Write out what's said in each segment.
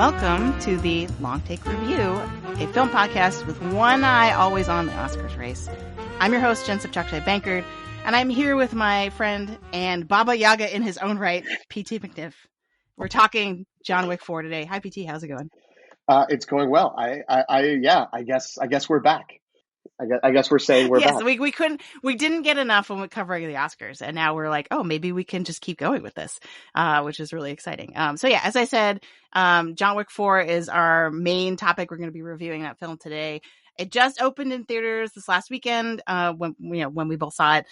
Welcome to the Long Take Review, a film podcast with one eye always on the Oscars race. I'm your host, Jen Bankard, and I'm here with my friend and Baba Yaga in his own right, PT McNiff. We're talking John Wick 4 today. Hi, PT. How's it going? It's going well. I guess we're back. I guess we're saying we're back. Yes, we didn't get enough when we're covering the Oscars, and now we're like, oh, maybe we can just keep going with this, which is really exciting. So yeah, as I said, John Wick 4 is our main topic. We're going to be reviewing that film today. It just opened in theaters this last weekend, when we both saw it.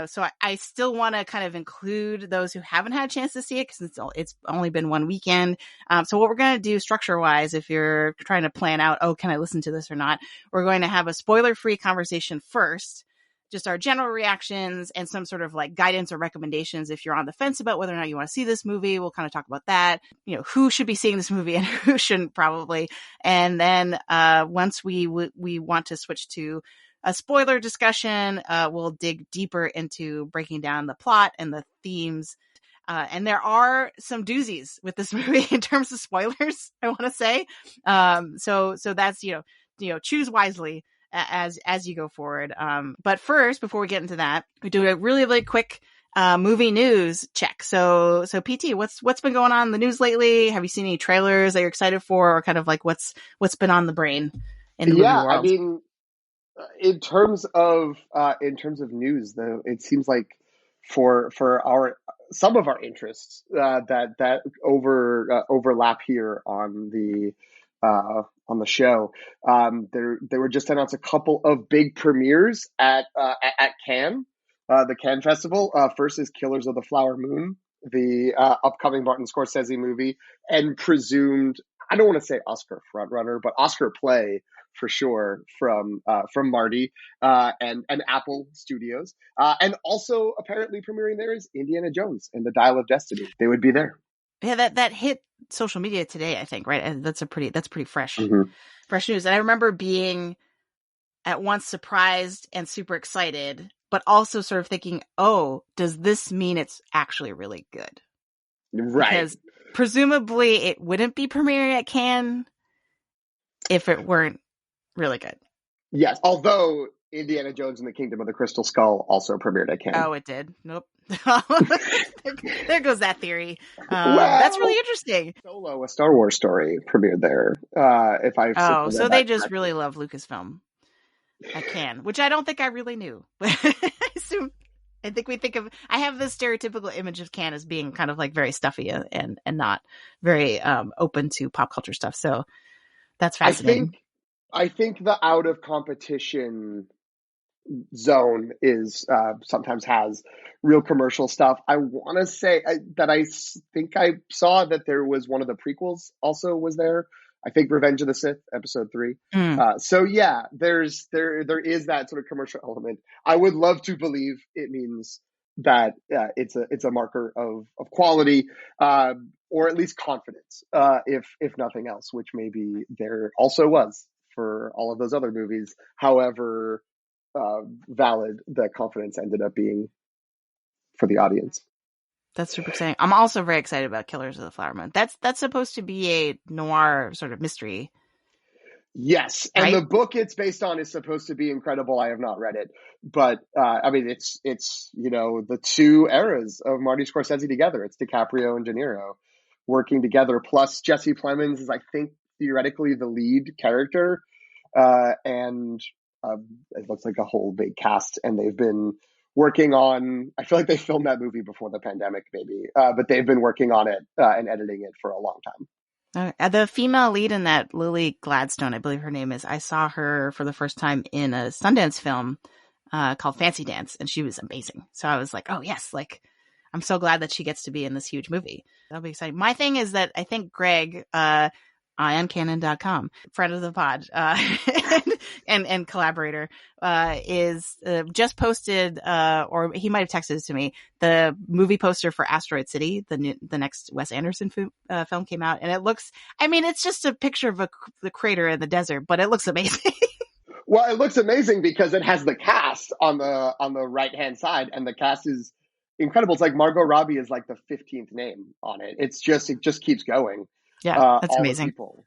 So I still want to kind of include those who haven't had a chance to see it because it's only been one weekend. So what we're going to do structure wise, if you're trying to plan out, oh, can I listen to this or not? We're going to have a spoiler free conversation first, just our general reactions and some sort of like guidance or recommendations. If you're on the fence about whether or not you want to see this movie, we'll kind of talk about that, who should be seeing this movie and who shouldn't probably. And then, once we want to switch to a spoiler discussion, we'll dig deeper into breaking down the plot and the themes. And there are some doozies with this movie in terms of spoilers, I want to say. So that's, choose wisely as you go forward. But first, before we get into that, we do a really, really quick movie news check. So PT, what's been going on in the news lately? Have you seen any trailers that you're excited for, or kind of like what's been on the brain in the movie world? I mean, in terms of news, though, it seems like for some of our interests that overlap here on the show, they were just announced a couple of big premieres at Cannes, the Cannes Festival. First is Killers of the Flower Moon, the upcoming Martin Scorsese movie, and presumed, I don't want to say Oscar frontrunner, but Oscar play for sure from Marty and Apple Studios, and also apparently premiering there is Indiana Jones and the Dial of Destiny. They would be there. Yeah, that hit social media today, I think, right? And that's pretty fresh, Mm-hmm. fresh news. And I remember being at once surprised and super excited, but also sort of thinking, oh, does this mean it's actually really good? Right. Because presumably it wouldn't be premiering at Cannes if it weren't really good. Yes, although Indiana Jones and the Kingdom of the Crystal Skull also premiered at Cannes. Oh, it did? Nope. There goes that theory. That's really interesting. Solo, a Star Wars story, premiered there. So they just really love Lucasfilm at Cannes, which I don't think I really knew. I have this stereotypical image of Cannes as being kind of like very stuffy and not very open to pop culture stuff. So that's fascinating. I think the out of competition zone is sometimes has real commercial stuff. I want to say that I think I saw that there was one of the prequels also was there. I think Revenge of the Sith, episode 3. So yeah, there is that sort of commercial element. I would love to believe it means that it's a marker of quality, or at least confidence, if nothing else, which maybe there also was for all of those other movies. However valid the confidence ended up being for the audience. That's super exciting. I'm also very excited about Killers of the Flower Moon. That's supposed to be a noir sort of mystery. Yes, and right? The book it's based on is supposed to be incredible. I have not read it, but I mean, it's the two eras of Marty Scorsese together. It's DiCaprio and De Niro working together. Plus, Jesse Plemons is, I think, theoretically the lead character, and it looks like a whole big cast. And they've been working on. I feel like they filmed that movie before the pandemic, maybe, but they've been working on it and editing it for a long time. The female lead in that, Lily Gladstone, I believe her name is. I saw her for the first time in a Sundance film called Fancy Dance, and she was amazing. So I was like, oh yes, like I'm so glad that she gets to be in this huge movie. That'll be exciting. My thing is that I think Greg, IonCanon.com, friend of the pod, and collaborator, is just posted, or he might have texted it to me, the movie poster for Asteroid City, the next Wes Anderson film came out, and it looks, I mean, it's just a picture of the crater in the desert, but it looks amazing. Well, it looks amazing because it has the cast on the right hand side, and the cast is incredible. It's like Margot Robbie is like the 15th name on it. It just keeps going. Yeah, that's All the amazing. people,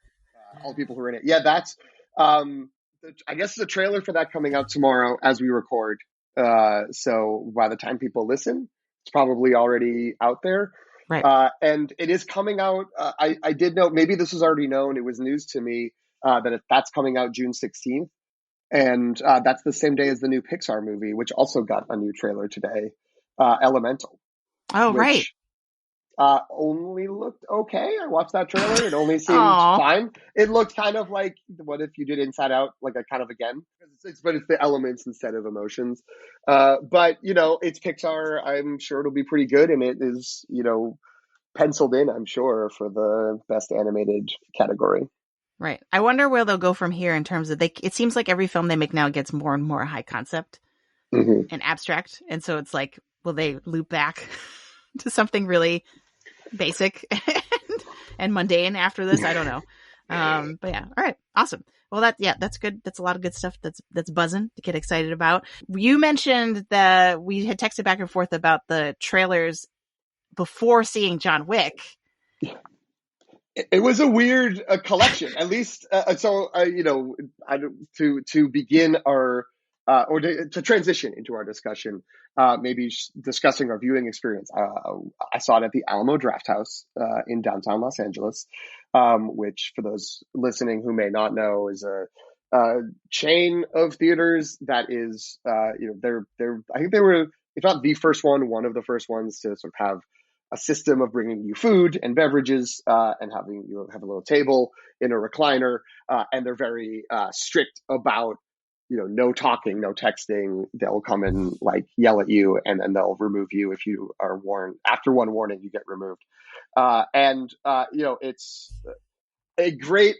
all the people who are in it. Yeah, that's. I guess the trailer for that coming out tomorrow as we record. So by the time people listen, it's probably already out there. Right. And it is coming out. I did know, maybe this was already known. It was news to me that's coming out June 16th. And that's the same day as the new Pixar movie, which also got a new trailer today, Elemental, Oh, right. which only looked okay. I watched that trailer. It only seemed Oh, fine. It looked kind of like what if you did Inside Out, like a kind of again. But it's the elements instead of emotions. But, it's Pixar. I'm sure it'll be pretty good. And it is, penciled in, I'm sure, for the best animated category. right. I wonder where they'll go from here in terms of it seems like every film they make now gets more and more high concept Mm-hmm. and abstract. And so it's like, will they loop back to something really basic and mundane after this? I don't know. But yeah. All right. Awesome. Well, that's good. That's a lot of good stuff. That's buzzing to get excited about. You mentioned that we had texted back and forth about the trailers before seeing John Wick. It was a weird collection, at least. To begin our or to transition into our discussion, maybe discussing our viewing experience. I saw it at the Alamo Drafthouse in downtown Los Angeles, which, for those listening who may not know, is a chain of theaters that is, they're I think they were, if not the first one of the first ones to sort of have a system of bringing you food and beverages and having you have a little table in a recliner. And they're very strict about, no talking, no texting. They'll come and like yell at you, and then they'll remove you if you are warned. After one warning, you get removed. It's a great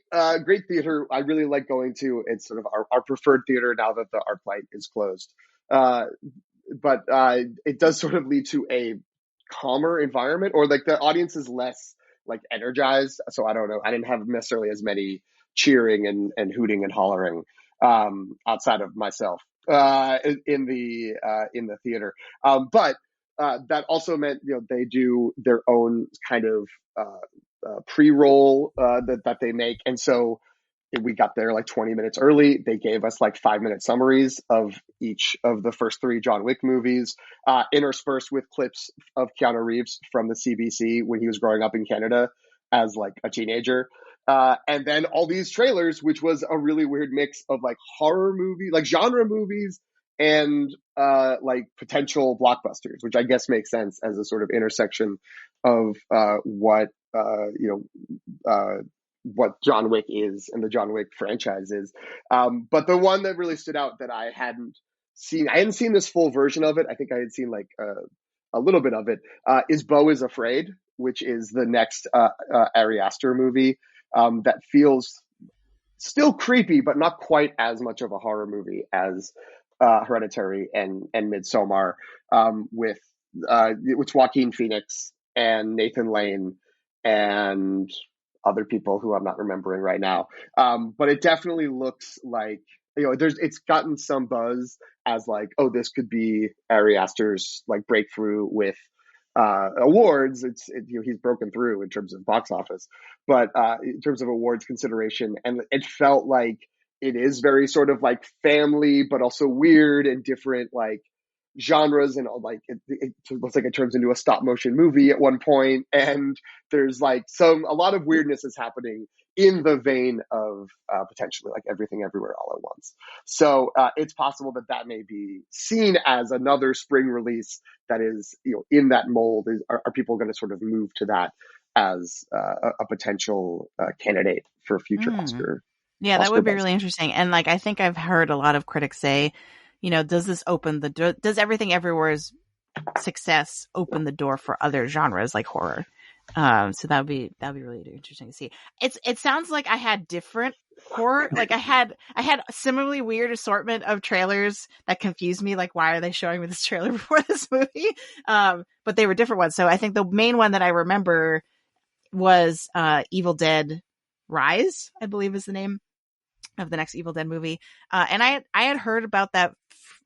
theater. I really like going to. It's sort of our preferred theater now that the ArcLight is closed. But it does sort of lead to a calmer environment, or like the audience is less like energized. So I don't know. I didn't have necessarily as many cheering and hooting and hollering outside of myself in the theater. But that also meant, they do their own kind of pre-roll that they make, and so we got there like 20 minutes early. They gave us like 5-minute summaries of each of the first 3 John Wick movies, interspersed with clips of Keanu Reeves from the CBC when he was growing up in Canada as like a teenager. And then all these trailers, which was a really weird mix of like horror movie, like genre movies, and like potential blockbusters, which I guess makes sense as a sort of intersection of what John Wick is and the John Wick franchise is. But the one that really stood out that I hadn't seen this full version of it. I think I had seen like a little bit of it, is Beau is Afraid, which is the next Ari Aster movie that feels still creepy, but not quite as much of a horror movie as Hereditary and Midsommar, with Joaquin Phoenix and Nathan Lane and other people who I'm not remembering right now. But it definitely looks like, it's gotten some buzz as like, oh, this could be Ari Aster's like breakthrough with awards. He's broken through in terms of box office, but in terms of awards consideration, and it felt like it is very sort of like family, but also weird and different, like genres, and like it looks like it turns into a stop motion movie at one point, and there's like a lot of weirdness is happening in the vein of potentially like Everything Everywhere All at Once. So it's possible that may be seen as another spring release that is, in that mold. Are people going to sort of move to that as a potential candidate for future Oscar? Yeah, that Oscar would be buzz. really interesting. And like, I think I've heard a lot of critics say, does this open the door? Does Everything Everywhere's success open the door for other genres like horror? So that'd be really interesting to see. It sounds like I had different horror. Like I had a similarly weird assortment of trailers that confused me. Like, why are they showing me this trailer before this movie? But they were different ones. So I think the main one that I remember was Evil Dead Rise, I believe is the name of the next Evil Dead movie. And I had heard about that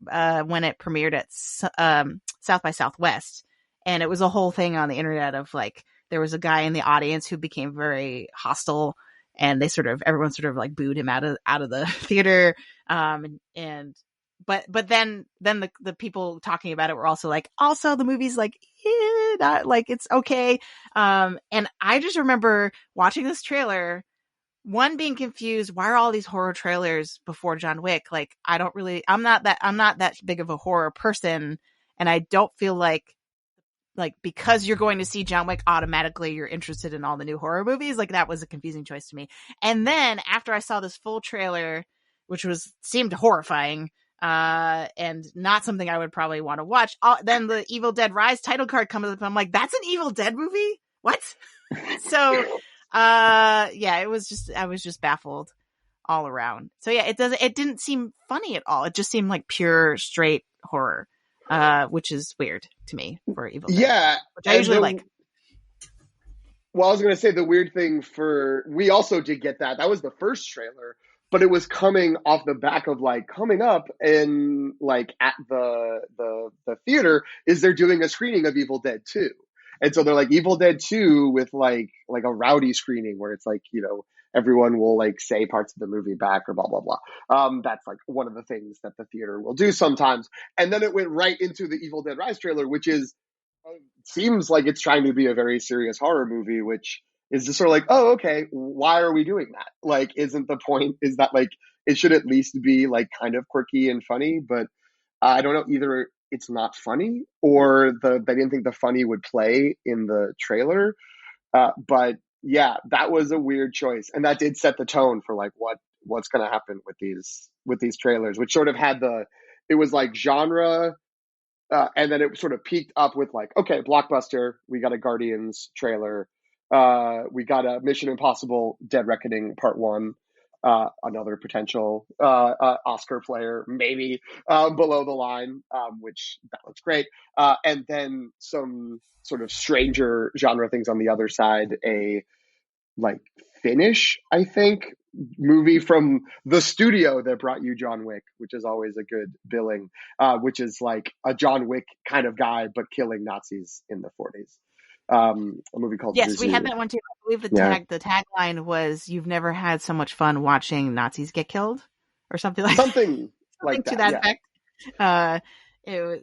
when it premiered at South by Southwest. And it was a whole thing on the internet of like, there was a guy in the audience who became very hostile, and everyone sort of like booed him out of the theater. But then the people talking about it were also like, also the movie's like, not like, it's okay. And I just remember watching this trailer, one, being confused. Why are all these horror trailers before John Wick? Like, I'm not that big of a horror person. And I don't feel like because you're going to see John Wick, automatically you're interested in all the new horror movies. Like, that was a confusing choice to me. And then after I saw this full trailer, which seemed horrifying, and not something I would probably want to watch, then the Evil Dead Rise title card comes up, and I'm like, that's an Evil Dead movie? What? So, yeah, I was just baffled all around. So yeah, it didn't seem funny at all. It just seemed like pure straight horror, which is weird to me for Evil Dead. Yeah, which I usually like. Well, I was going to say the weird thing we also did get that. That was the first trailer, but it was coming off the back of like, coming up in like at the theater is they're doing a screening of Evil Dead 2. And so they're like Evil Dead 2 with like a rowdy screening where it's like, everyone will like say parts of the movie back or blah, blah, blah. That's like one of the things that the theater will do sometimes. And then it went right into the Evil Dead Rise trailer, which seems like it's trying to be a very serious horror movie, which is just sort of like, oh, okay, why are we doing that? Like, isn't the point is that like it should at least be like kind of quirky and funny? But I don't know, either it's not funny or they didn't think the funny would play in the trailer. But yeah, that was a weird choice, and that did set the tone for like what's going to happen with these trailers, which sort of had it was like genre. And then it sort of peaked up with like, okay, blockbuster. We got a Guardians trailer. We got a Mission Impossible: Dead Reckoning Part 1. Another potential Oscar player, maybe below the line, which that looks great. And then some sort of stranger genre things on the other side. A like Finnish, I think, movie from the studio that brought you John Wick, which is always a good billing, which is like a John Wick kind of guy, but killing Nazis in the 40s. A movie called Yes, Zuzu. we had that one too. I believe the tagline was, "You've never had so much fun watching Nazis get killed," or something like something like to that. that effect. It was,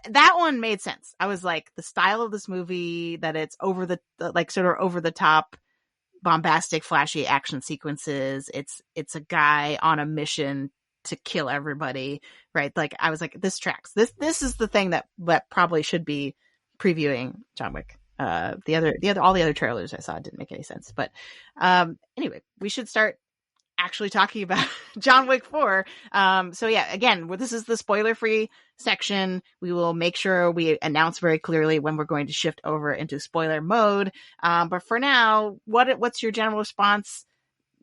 that one made sense. I was like, the style of this movie, that it's over the like sort of over the top, bombastic, flashy action sequences. It's a guy on a mission to kill everybody, right? Like, I was like, this tracks. This is the thing that probably should be previewing John Wick. All the other trailers I saw didn't make any sense. But anyway, we should start actually talking about John Wick 4. So yeah, again, this is the spoiler-free section. We will make sure we announce very clearly when we're going to shift over into spoiler mode. But for now, what's your general response?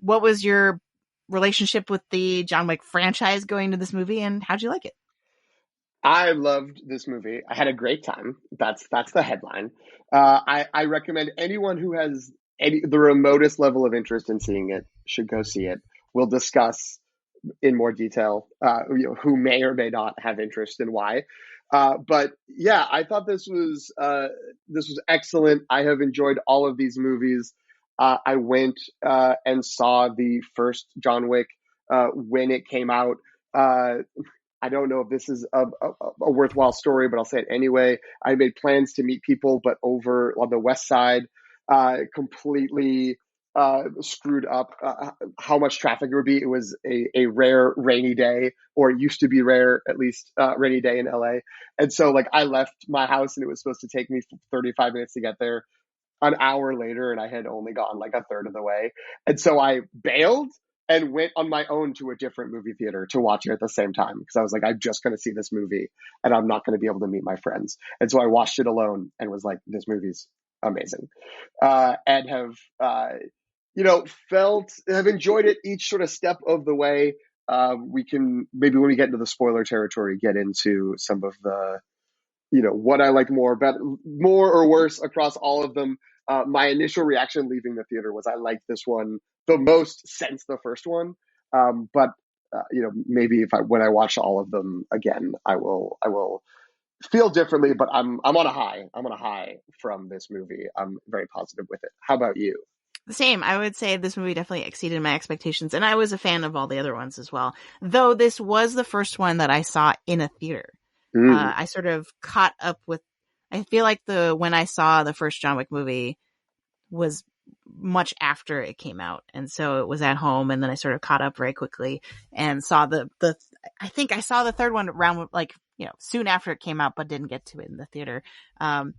What was your relationship with the John Wick franchise going to this movie, and how'd you like it? I loved this movie. I had a great time. That's the headline. I recommend anyone who has the remotest level of interest in seeing it should go see it. We'll discuss in more detail who may or may not have interest and why. But yeah, I thought this was excellent. I have enjoyed all of these movies. I went and saw the first John Wick when it came out. I don't know if this is a worthwhile story, but I'll say it anyway. I made plans to meet people, but over on the West Side, completely screwed up how much traffic there would be. It was a rare rainy day, or it used to be rare, at least rainy day in LA. And so like I left my house and it was supposed to take me 35 minutes to get there. An hour later, and I had only gone like a third of the way. And so I bailed and went on my own to a different movie theater to watch it at the same time, because I was like, I'm just going to see this movie and I'm not going to be able to meet my friends. And so I watched it alone and was like, this movie's amazing. And have, have enjoyed it each sort of step of the way. We can maybe, when we get into the spoiler territory, get into some of the, what I like more or worse across all of them. My initial reaction leaving the theater was I liked this one the most since the first one. But maybe when I watch all of them again, I will feel differently, but I'm on a high. I'm on a high from this movie. I'm very positive with it. How about you? The same. I would say this movie definitely exceeded my expectations, and I was a fan of all the other ones as well. Though this was the first one that I saw in a theater. Mm, I sort of caught up with. I feel like when I saw the first John Wick movie was much after it came out, and so it was at home, and then I sort of caught up very quickly and saw the. I think I saw the third one around like soon after it came out, but didn't get to it in the theater. Um,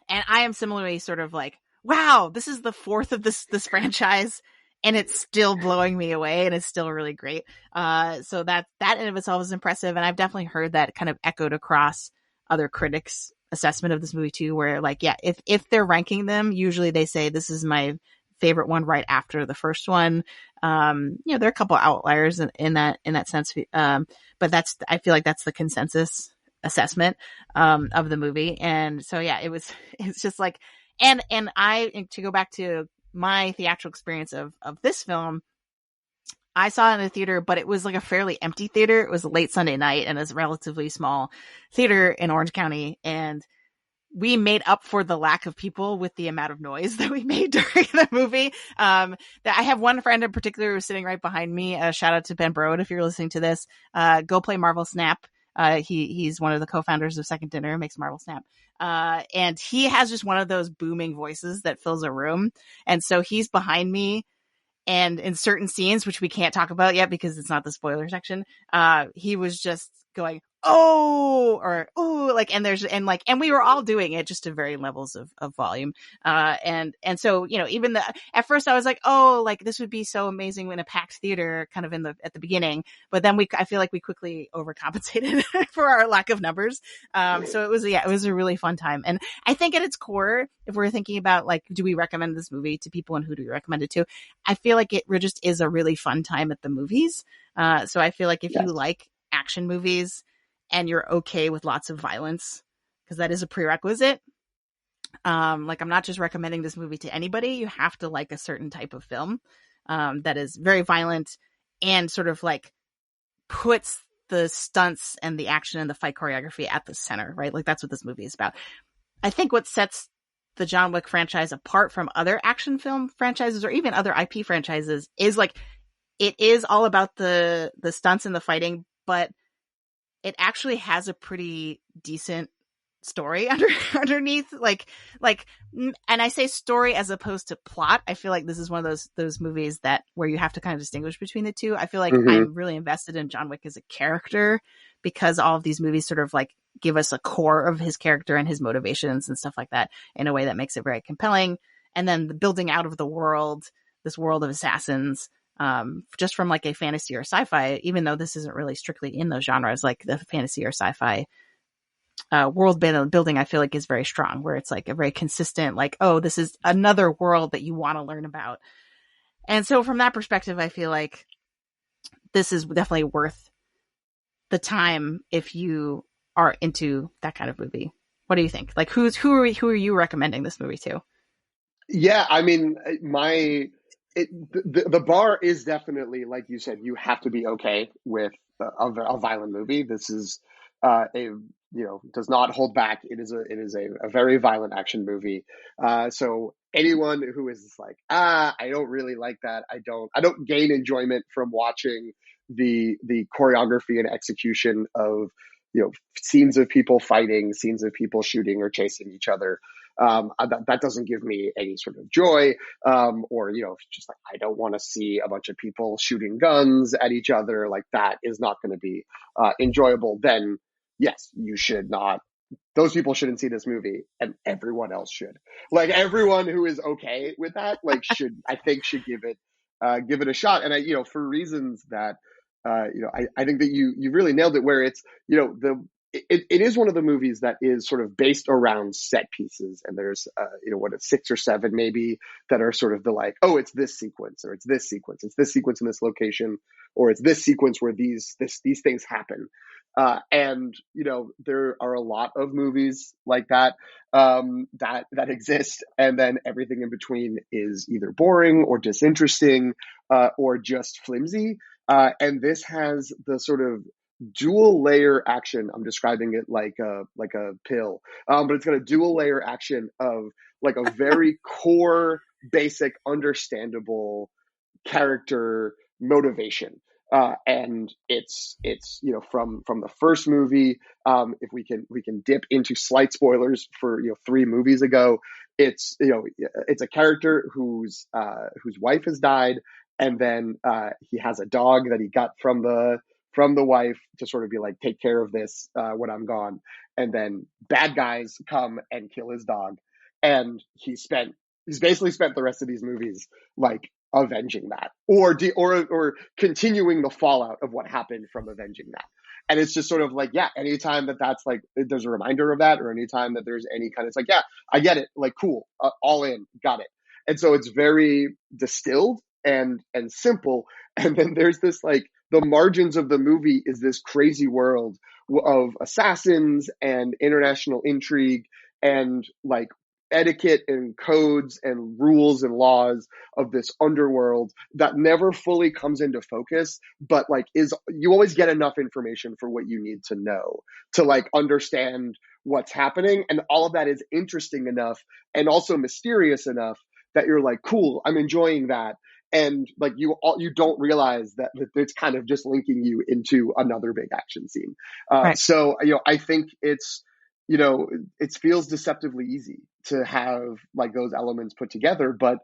and I am similarly sort of like, wow, this is the fourth of this franchise, and it's still blowing me away, and it's still really great. So that in of itself is impressive, and I've definitely heard that kind of echoed across other critics' assessment of this movie too, where like, yeah, if they're ranking them, usually they say this is my favorite one right after the first one. There are a couple outliers in that sense, but I feel like that's the consensus assessment of the movie. And so yeah, it's just like, and I, to go back to my theatrical experience of this film, I saw it in a theater, but it was like a fairly empty theater. It was a late Sunday night, and it's a relatively small theater in Orange County, and we made up for the lack of people with the amount of noise that we made during the movie. That I have one friend in particular who's sitting right behind me. Shout out to Ben Brode if you're listening to this. Go play Marvel Snap. He's one of the co-founders of Second Dinner, makes Marvel Snap. And he has just one of those booming voices that fills a room. And so he's behind me, and in certain scenes, which we can't talk about yet because it's not the spoiler section, he was just going, oh, or oh, like, and we were all doing it just to varying levels of volume. And so, even at first I was like, oh, like this would be so amazing in a packed theater kind of at the beginning, but then I feel like we quickly overcompensated for our lack of numbers. So it was a really fun time. And I think at its core, if we're thinking about like, do we recommend this movie to people and who do we recommend it to? I feel like it just is a really fun time at the movies. So I feel like if you yes. like action movies and you're okay with lots of violence, because that is a prerequisite. Like I'm not just recommending this movie to anybody. You have to like a certain type of film that is very violent and sort of like puts the stunts and the action and the fight choreography at the center, right? Like that's what this movie is about. I think what sets the John Wick franchise apart from other action film franchises or even other IP franchises is like it is all about the stunts and the fighting, but it actually has a pretty decent story underneath, like, and I say story as opposed to plot. I feel like this is one of those movies that where you have to kind of distinguish between the two. I feel like Mm-hmm. I'm really invested in John Wick as a character because all of these movies sort of like give us a core of his character and his motivations and stuff like that in a way that makes it very compelling. And then the building out of the world, this world of assassins, just from like a fantasy or sci-fi, even though this isn't really strictly in those genres, like the fantasy or sci-fi world building, I feel like is very strong, where it's like a very consistent, like, oh, this is another world that you want to learn about. And so from that perspective, I feel like this is definitely worth the time if you are into that kind of movie. What do you think? Like, who are you recommending this movie to? Yeah, I mean, the bar is definitely, like you said, you have to be okay with a violent movie. This is does not hold back. It is a very violent action movie. So anyone who is like, I don't really like that. I don't gain enjoyment from watching the choreography and execution of scenes of people fighting, scenes of people shooting or chasing each other. That doesn't give me any sort of joy, or just like I don't want to see a bunch of people shooting guns at each other. Like that is not going to be enjoyable. Then yes, you should not. Those people shouldn't see this movie, and everyone else should. Like everyone who is okay with that, like should give it a shot. And for reasons that I think that you really nailed it. Where it's it is one of the movies that is sort of based around set pieces, and there's what, it's 6 or 7 maybe that are sort of the like, oh, it's this sequence, or it's this sequence, it's this sequence in this location, or it's this sequence where these things happen. And there are a lot of movies like that that exist, and then everything in between is either boring or disinteresting or just flimsy. And this has the sort of dual layer action. I'm describing it like a pill, but it's got a dual layer action of like a very core, basic, understandable character motivation. And it's from the first movie. If we can dip into slight spoilers for 3 movies ago, it's a character whose wife has died, and then he has a dog that he got from the wife to sort of be like, take care of this when I'm gone. And then bad guys come and kill his dog, and he's basically spent the rest of these movies like avenging that, or continuing the fallout of what happened from avenging that. And it's just sort of like, yeah, anytime that's like there's a reminder of that, or anytime that there's any kind of, it's like, yeah, I get it, like, cool, all in, got it. And so it's very distilled and simple. And then there's this, like, the margins of the movie is this crazy world of assassins and international intrigue and like etiquette and codes and rules and laws of this underworld that never fully comes into focus, but like you always get enough information for what you need to know to like understand what's happening. And all of that is interesting enough and also mysterious enough that you're like, cool, I'm enjoying that. And like you don't realize that it's kind of just linking you into another big action scene. Right. So I think it feels deceptively easy to have like those elements put together, but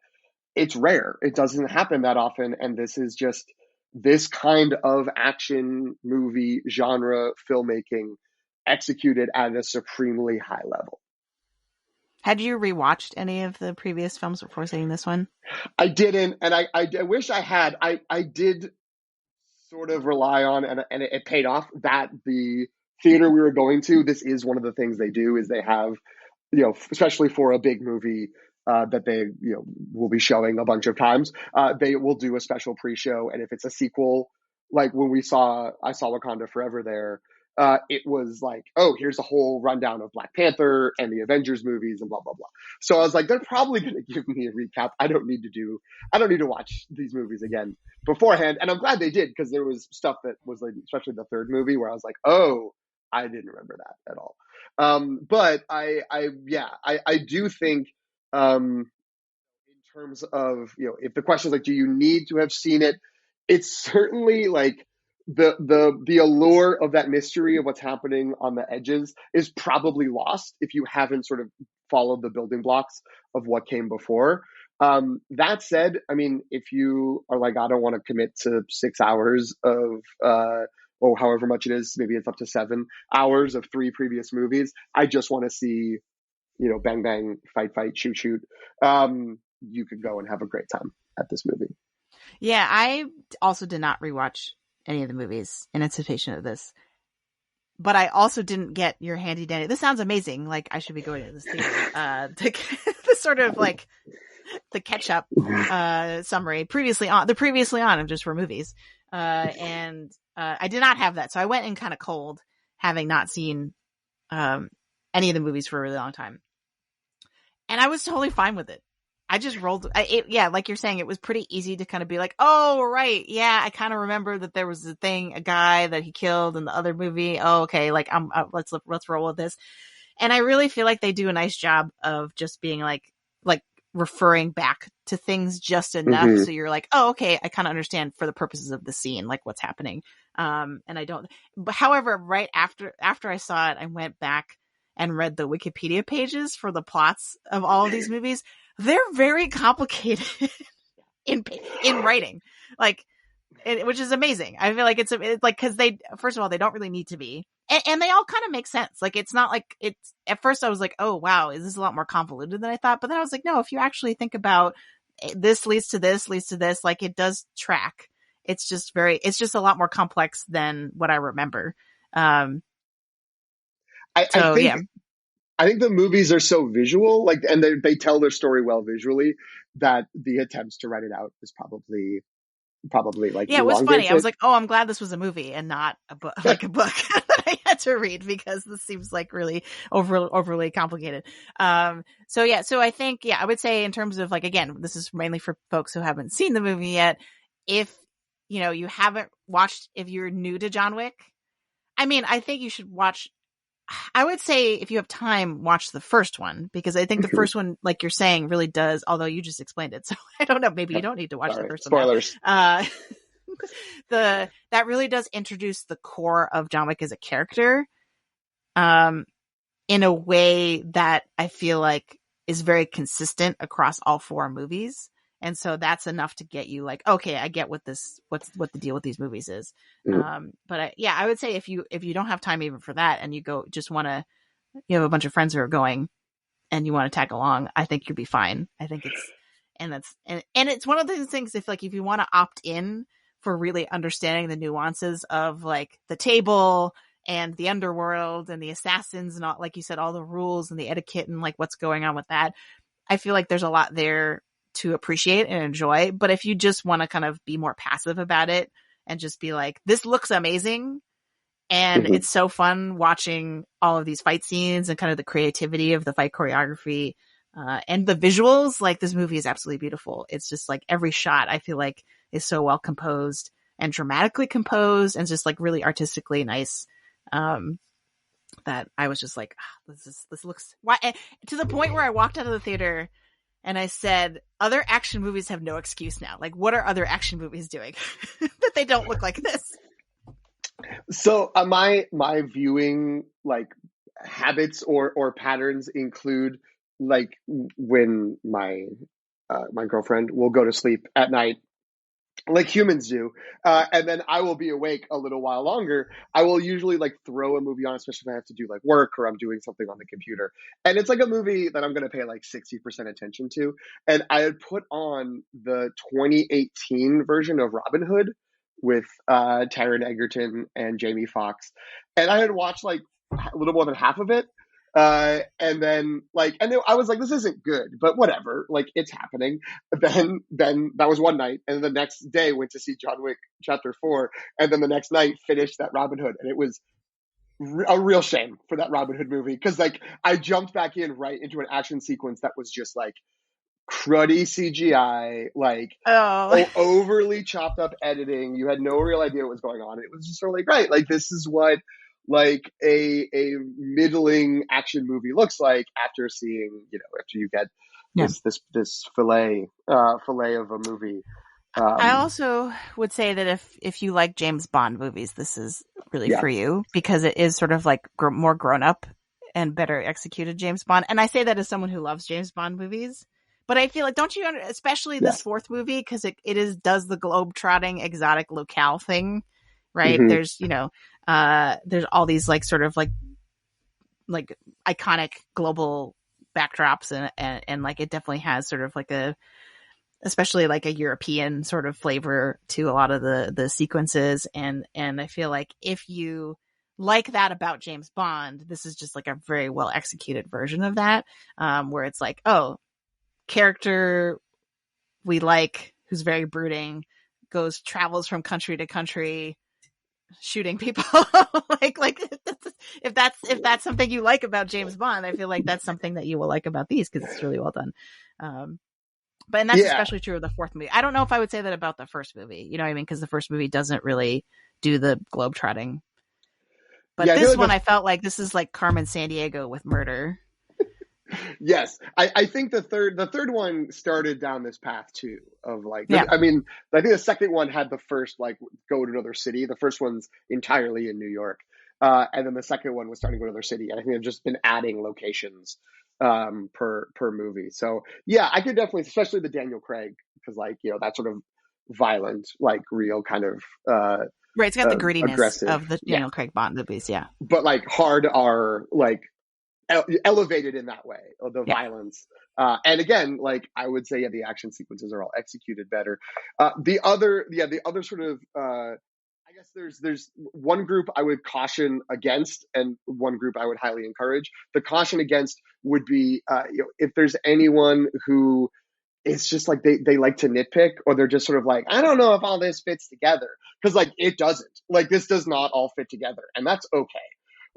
it's rare. It doesn't happen that often. And this is just this kind of action movie genre filmmaking executed at a supremely high level. Had you rewatched any of the previous films before seeing this one? I didn't, and I wish I had. I did sort of rely on, and it paid off, that the theater we were going to, this is one of the things they do, is they have, especially for a big movie that they will be showing a bunch of times, they will do a special pre-show. And if it's a sequel, like when I saw Wakanda Forever there, it was like, oh, here's a whole rundown of Black Panther and the Avengers movies and blah blah blah. So I was like, they're probably going to give me a recap. I don't need to watch these movies again beforehand. And I'm glad they did, because there was stuff that was like, especially the third movie, where I was like, oh, I didn't remember that at all. But I do think, in terms of, if the question is like, do you need to have seen it? It's certainly like the allure of that mystery of what's happening on the edges is probably lost if you haven't sort of followed the building blocks of what came before. That said, I mean, if you are like, I don't want to commit to 6 hours of, or however much it is, maybe it's up to 7 hours of 3 previous movies, I just want to see, bang, bang, fight, fight, shoot, shoot. You could go and have a great time at this movie. Yeah, I also did not rewatch any of the movies in anticipation of this. But I also didn't get your handy dandy. This sounds amazing. Like, I should be going to this theater. The sort of like the catch up summary. Previously on of just for movies. And I did not have that. So I went in kind of cold, having not seen any of the movies for a really long time. And I was totally fine with it. I just rolled like you're saying, it was pretty easy to kind of be like, oh, right. Yeah. I kind of remember that there was a guy that he killed in the other movie. Oh, okay. Like, let's roll with this. And I really feel like they do a nice job of just being like referring back to things just enough. Mm-hmm. So you're like, oh, okay. I kind of understand for the purposes of the scene, like what's happening. And I don't, but however, right after I saw it, I went back and read the Wikipedia pages for the plots of all of these movies. They're very complicated in writing, like, which is amazing. I feel like it's like, because they, first of all, they don't really need to be, and they all kind of make sense. Like, it's not like it's, at first I was like, oh wow, is this a lot more convoluted than I thought? But then I was like, no, if you actually think about this leads to this, like, it does track. It's just a lot more complex than what I remember. I think the movies are so visual, like, and they tell their story well visually, that the attempts to write it out is probably like, yeah, it was funny. I was like, oh, I'm glad this was a movie and not a book, like a book that I had to read, because this seems like really overly complicated. So I think, I would say, in terms of, like, again, this is mainly for folks who haven't seen the movie yet. If you haven't watched, if you're new to John Wick, I mean, I think you should watch. I would say if you have time, watch the first one, because I think the first one, like you're saying, really does. Although you just explained it, so I don't know. Maybe you Yep. don't need to watch the Sorry, first one now. spoilers. That really does introduce the core of John Wick as a character, um, in a way that I feel like is very consistent across all four movies. And so that's enough to get you like, okay, I get what the deal with these movies is. Mm. But I would say if you don't have time even for that, and you have a bunch of friends who are going and you want to tag along, I think you'll be fine. I think and it's one of those things, if you want to opt in for really understanding the nuances of like the table and the underworld and the assassins and all, like you said, all the rules and the etiquette and like what's going on with that, I feel like there's a lot there to appreciate and enjoy. But if you just want to kind of be more passive about it and just be like, this looks amazing and it's so fun watching all of these fight scenes and kind of the creativity of the fight choreography, and the visuals, like this movie is absolutely beautiful. It's just like every shot I feel like is so well composed and dramatically composed and just like really artistically nice. That I was just like, this looks why, to the point where I walked out of the theater and I said, other action movies have no excuse now. Like, what are other action movies doing that they don't look like this? So my viewing like habits or patterns include like when my girlfriend will go to sleep at night like humans do, and then I will be awake a little while longer. I will usually like throw a movie on, especially if I have to do like work or I'm doing something on the computer, and it's like a movie that I'm going to pay like 60% attention to. And I had put on the 2018 version of Robin Hood with Taron Egerton and Jamie Foxx, and I had watched like a little more than half of it. And then I was like, this isn't good, but whatever, like it's happening. Then that was one night, and the next day went to see John Wick Chapter 4, and then the next night finished that Robin Hood, and it was a real shame for that Robin Hood movie, because like I jumped back in right into an action sequence that was just like cruddy CGI, like overly chopped up editing. You had no real idea what was going on. It was just sort of like, right, like this is what like a middling action movie looks like after seeing, after you get this fillet of a movie. I also would say that if you like James Bond movies, this is really for you, because it is sort of like more grown up and better executed James Bond. And I say that as someone who loves James Bond movies. But I feel like, don't you, especially this fourth movie, because it does the globe-trotting exotic locale thing, right? Mm-hmm. There's all these like sort of like iconic global backdrops, and like it definitely has sort of like especially like a European sort of flavor to a lot of the sequences. And I feel like if you like that about James Bond, this is just like a very well executed version of that, where it's like, oh, character we like, who's very brooding, travels from country to country shooting people. like if that's something you like about James Bond, I feel like that's something that you will like about these, because it's really well done. And that's especially true of the fourth movie. I don't know if I would say that about the first movie, you know what I mean? Because the first movie doesn't really do the globetrotting. But this one, I felt like this is like Carmen Sandiego with murder. Yes, I think the third one started down this path too of like, I mean, I think the second one had the first like go to another city. The first one's entirely in New York, and then the second one was starting to go to another city. And I think they've just been adding locations per movie. So yeah, I could definitely, especially the Daniel Craig, because like that sort of violent, like real kind of right. It's got the grittiness aggressive of the Daniel Craig Bond movies, but like hard are like elevated in that way, or the violence. And again, like I would say, the action sequences are all executed better. The other sort of, I guess there's one group I would caution against, and one group I would highly encourage. The caution against would be, if there's anyone who it's just like they like to nitpick, or they're just sort of like, I don't know if all this fits together, because like it doesn't. Like this does not all fit together, and that's okay.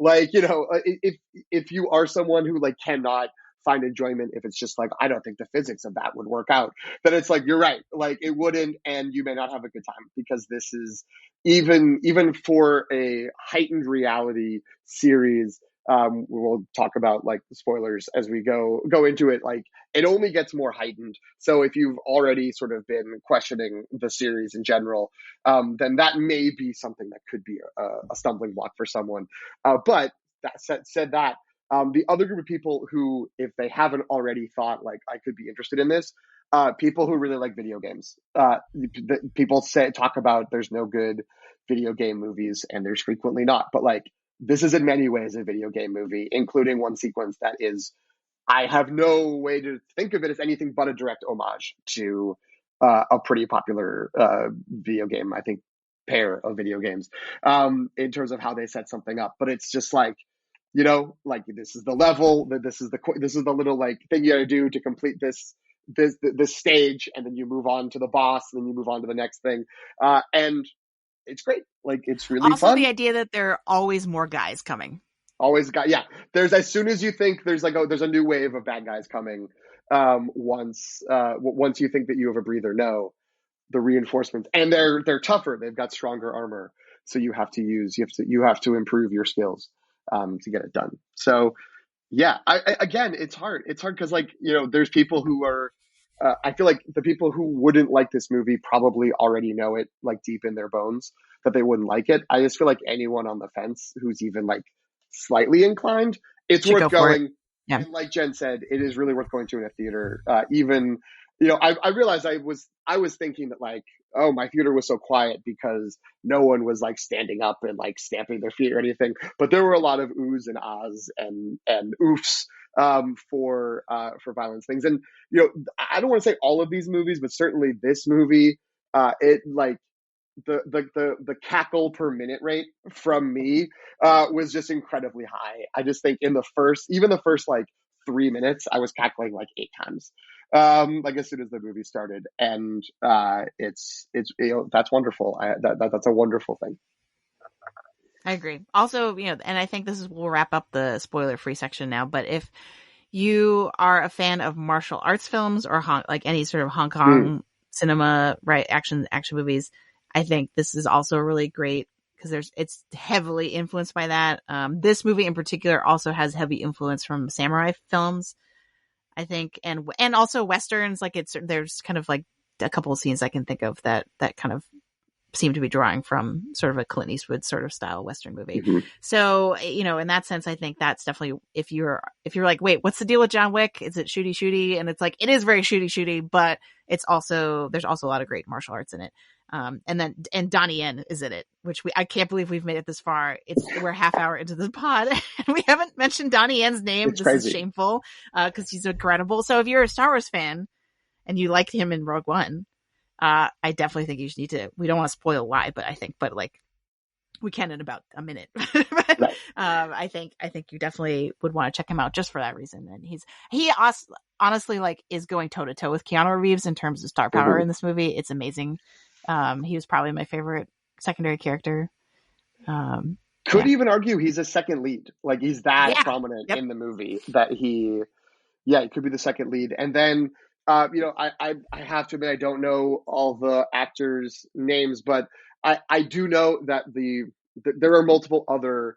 Like, if you are someone who like cannot find enjoyment if it's just like, I don't think the physics of that would work out, then it's like, you're right, like it wouldn't, and you may not have a good time, because this is even for a heightened reality series. We'll talk about like the spoilers as we go into it. Like, it only gets more heightened. So if you've already sort of been questioning the series in general, then that may be something that could be a stumbling block for someone. But that said that, the other group of people who, if they haven't already thought like I could be interested in this, people who really like video games. People talk about there's no good video game movies, and there's frequently not. But like, this is in many ways a video game movie, including one sequence that is, I have no way to think of it as anything but a direct homage to a pretty popular video game, I think, pair of video games, in terms of how they set something up. But it's just like, like, this is the level, this is the little like thing you got to do to complete this stage, and then you move on to the boss, and then you move on to the next thing, and it's great. Like, it's really also fun. The idea that there are always more guys coming. Always got, yeah. There's, as soon as you think there's like there's a new wave of bad guys coming, once you think that you have a breather, no, the reinforcements, and they're tougher. They've got stronger armor, so you have to improve your skills to get it done. So yeah, again, it's hard. It's hard because, like, there's people who are. I feel like the people who wouldn't like this movie probably already know it, like, deep in their bones, that they wouldn't like it. I just feel like anyone on the fence who's even like slightly inclined, it's worth going. Yeah. And like Jen said, it is really worth going to in a theater. Even, I realized I was thinking that, like, oh, my theater was so quiet because no one was like standing up and like stamping their feet or anything. But there were a lot of oohs and ahs and oofs for violence things. And I don't want to say all of these movies, but certainly this movie, it like the cackle per minute rate from me was just incredibly high. I just think in the first like 3 minutes, I was cackling like 8 times, like as soon as the movie started, and it's that's wonderful. That's a wonderful thing. I agree. Also, and I think we'll wrap up the spoiler-free section now, but if you are a fan of martial arts films or like any sort of Hong Kong cinema, right, action movies, I think this is also really great because it's heavily influenced by that. This movie in particular also has heavy influence from samurai films, I think, and also Westerns. Like, there's kind of like a couple of scenes I can think of that kind of seem to be drawing from sort of a Clint Eastwood sort of style Western movie. Mm-hmm. So, in that sense, I think that's definitely, if you're like, wait, what's the deal with John Wick? Is it shooty? And it's like, it is very shooty, but there's also a lot of great martial arts in it. And Donnie Yen is in it, which I can't believe we've made it this far. We're half hour into this pod and we haven't mentioned Donnie Yen's name. This is shameful, cause he's incredible. So if you're a Star Wars fan and you liked him in Rogue One, I definitely think you should need to, we don't want to spoil why, but like we can in about a minute. But, right. I think you definitely would want to check him out just for that reason. And he honestly like is going toe to toe with Keanu Reeves in terms of star power in this movie. It's amazing. He was probably my favorite secondary character. Could even argue he's a second lead. Like, he's that prominent in the movie that he could be the second lead. And then, I have to admit, I don't know all the actors' names, but I do know that there are multiple other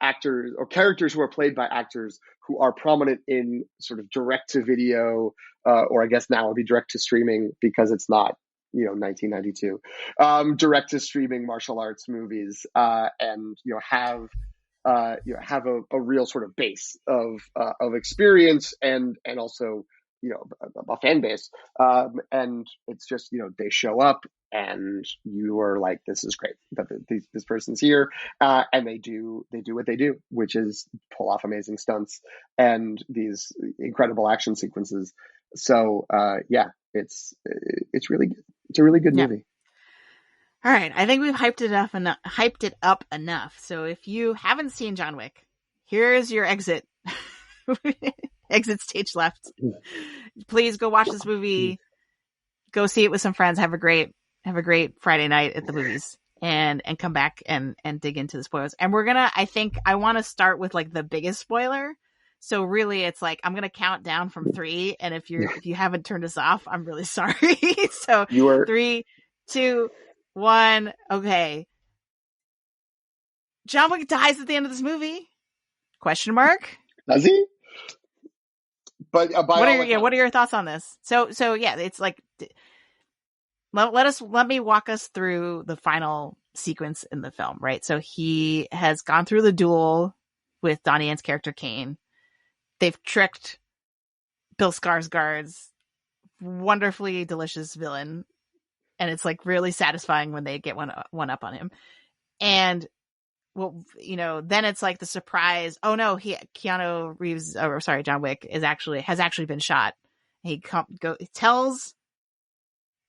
actors or characters who are played by actors who are prominent in sort of direct to video, or I guess now it would be direct to streaming because it's not 1992, direct to streaming martial arts movies, and have a real sort of base of experience and also a fan base, and it's just they show up and you are like, this is great that this person's here, and they do what they do, which is pull off amazing stunts and these incredible action sequences. So it's really good. It's a really good movie. All right, I think we've hyped it up enough. So if you haven't seen John Wick, here's your exit. Exit stage left. Please go watch this movie. Go see it with some friends. Have a great Friday night at the movies, and come back and dig into the spoilers. And I want to start with like the biggest spoiler, So really, it's like I'm gonna count down from 3, and if you haven't turned us off, I'm really sorry. So You were 3, 2, 1. Okay, John Wick dies at the end of this movie? Question mark. does he? But by all What are accounts, your thoughts on this? So yeah, it's like let me walk us through the final sequence in the film, right? So he has gone through the duel with Donnie Yen's character Kane. They've tricked Bill Skarsgård's wonderfully delicious villain, and it's like really satisfying when they get one up on him. And well, then it's like the surprise. Oh no, John Wick has actually been shot. He tells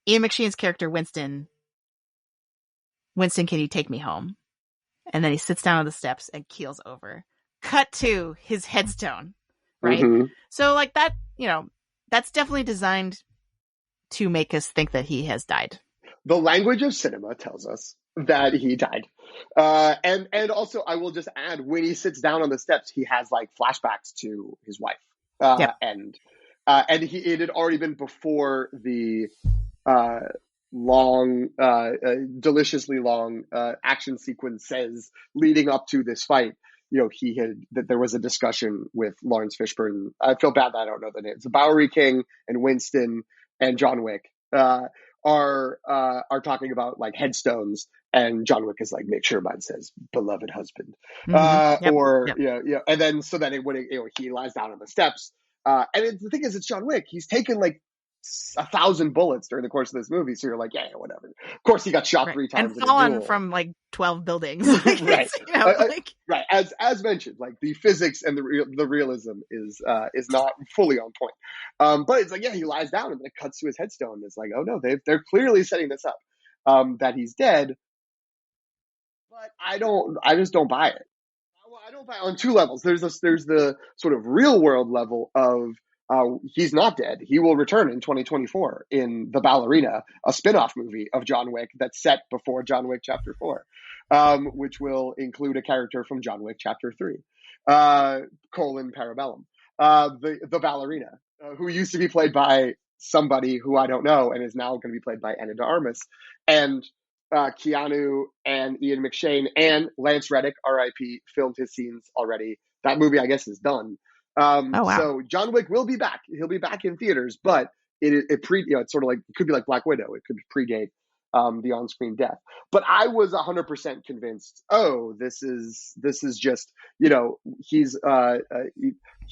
Ian McShane's character Winston, can you take me home? And then he sits down on the steps and keels over. Cut to his headstone, right? mm-hmm. So like that, that's definitely designed to make us think that he has died. The language of cinema tells us that he died. And also, I will just add, when he sits down on the steps, he has like flashbacks to his wife. Yep. And it had already been before the deliciously long action sequences leading up to this fight. That there was a discussion with Lawrence Fishburne. I feel bad that I don't know the names. Bowery King and Winston and John Wick are talking about like headstones, and John Wick is like, make sure mine says beloved husband. And then when he lies down on the steps, the thing is, it's John Wick. He's taken like 1,000 bullets during the course of this movie, so you're like, yeah, whatever. Of course, he got shot 3 times and fallen from like 12 buildings. Right. Right. As mentioned, like the physics and the realism is not fully on point. But it's like, yeah, he lies down and then it cuts to his headstone. It's like, oh no, they're clearly setting this up, that he's dead. But I just don't buy it. I don't buy it on 2 levels. There's the sort of real world level of, he's not dead. He will return in 2024 in The Ballerina, a spin-off movie of John Wick that's set before John Wick Chapter 4, which will include a character from John Wick Chapter 3, Parabellum, the Ballerina, who used to be played by somebody who I don't know and is now going to be played by Ana de Armas. And Keanu and Ian McShane and Lance Reddick, R.I.P., filmed his scenes already. That movie, I guess, is done. Wow. So John Wick will be back. He'll be back in theaters, but it's sort of like, it could be like Black Widow. It could predate the on-screen death. But I was 100% convinced, this is just, he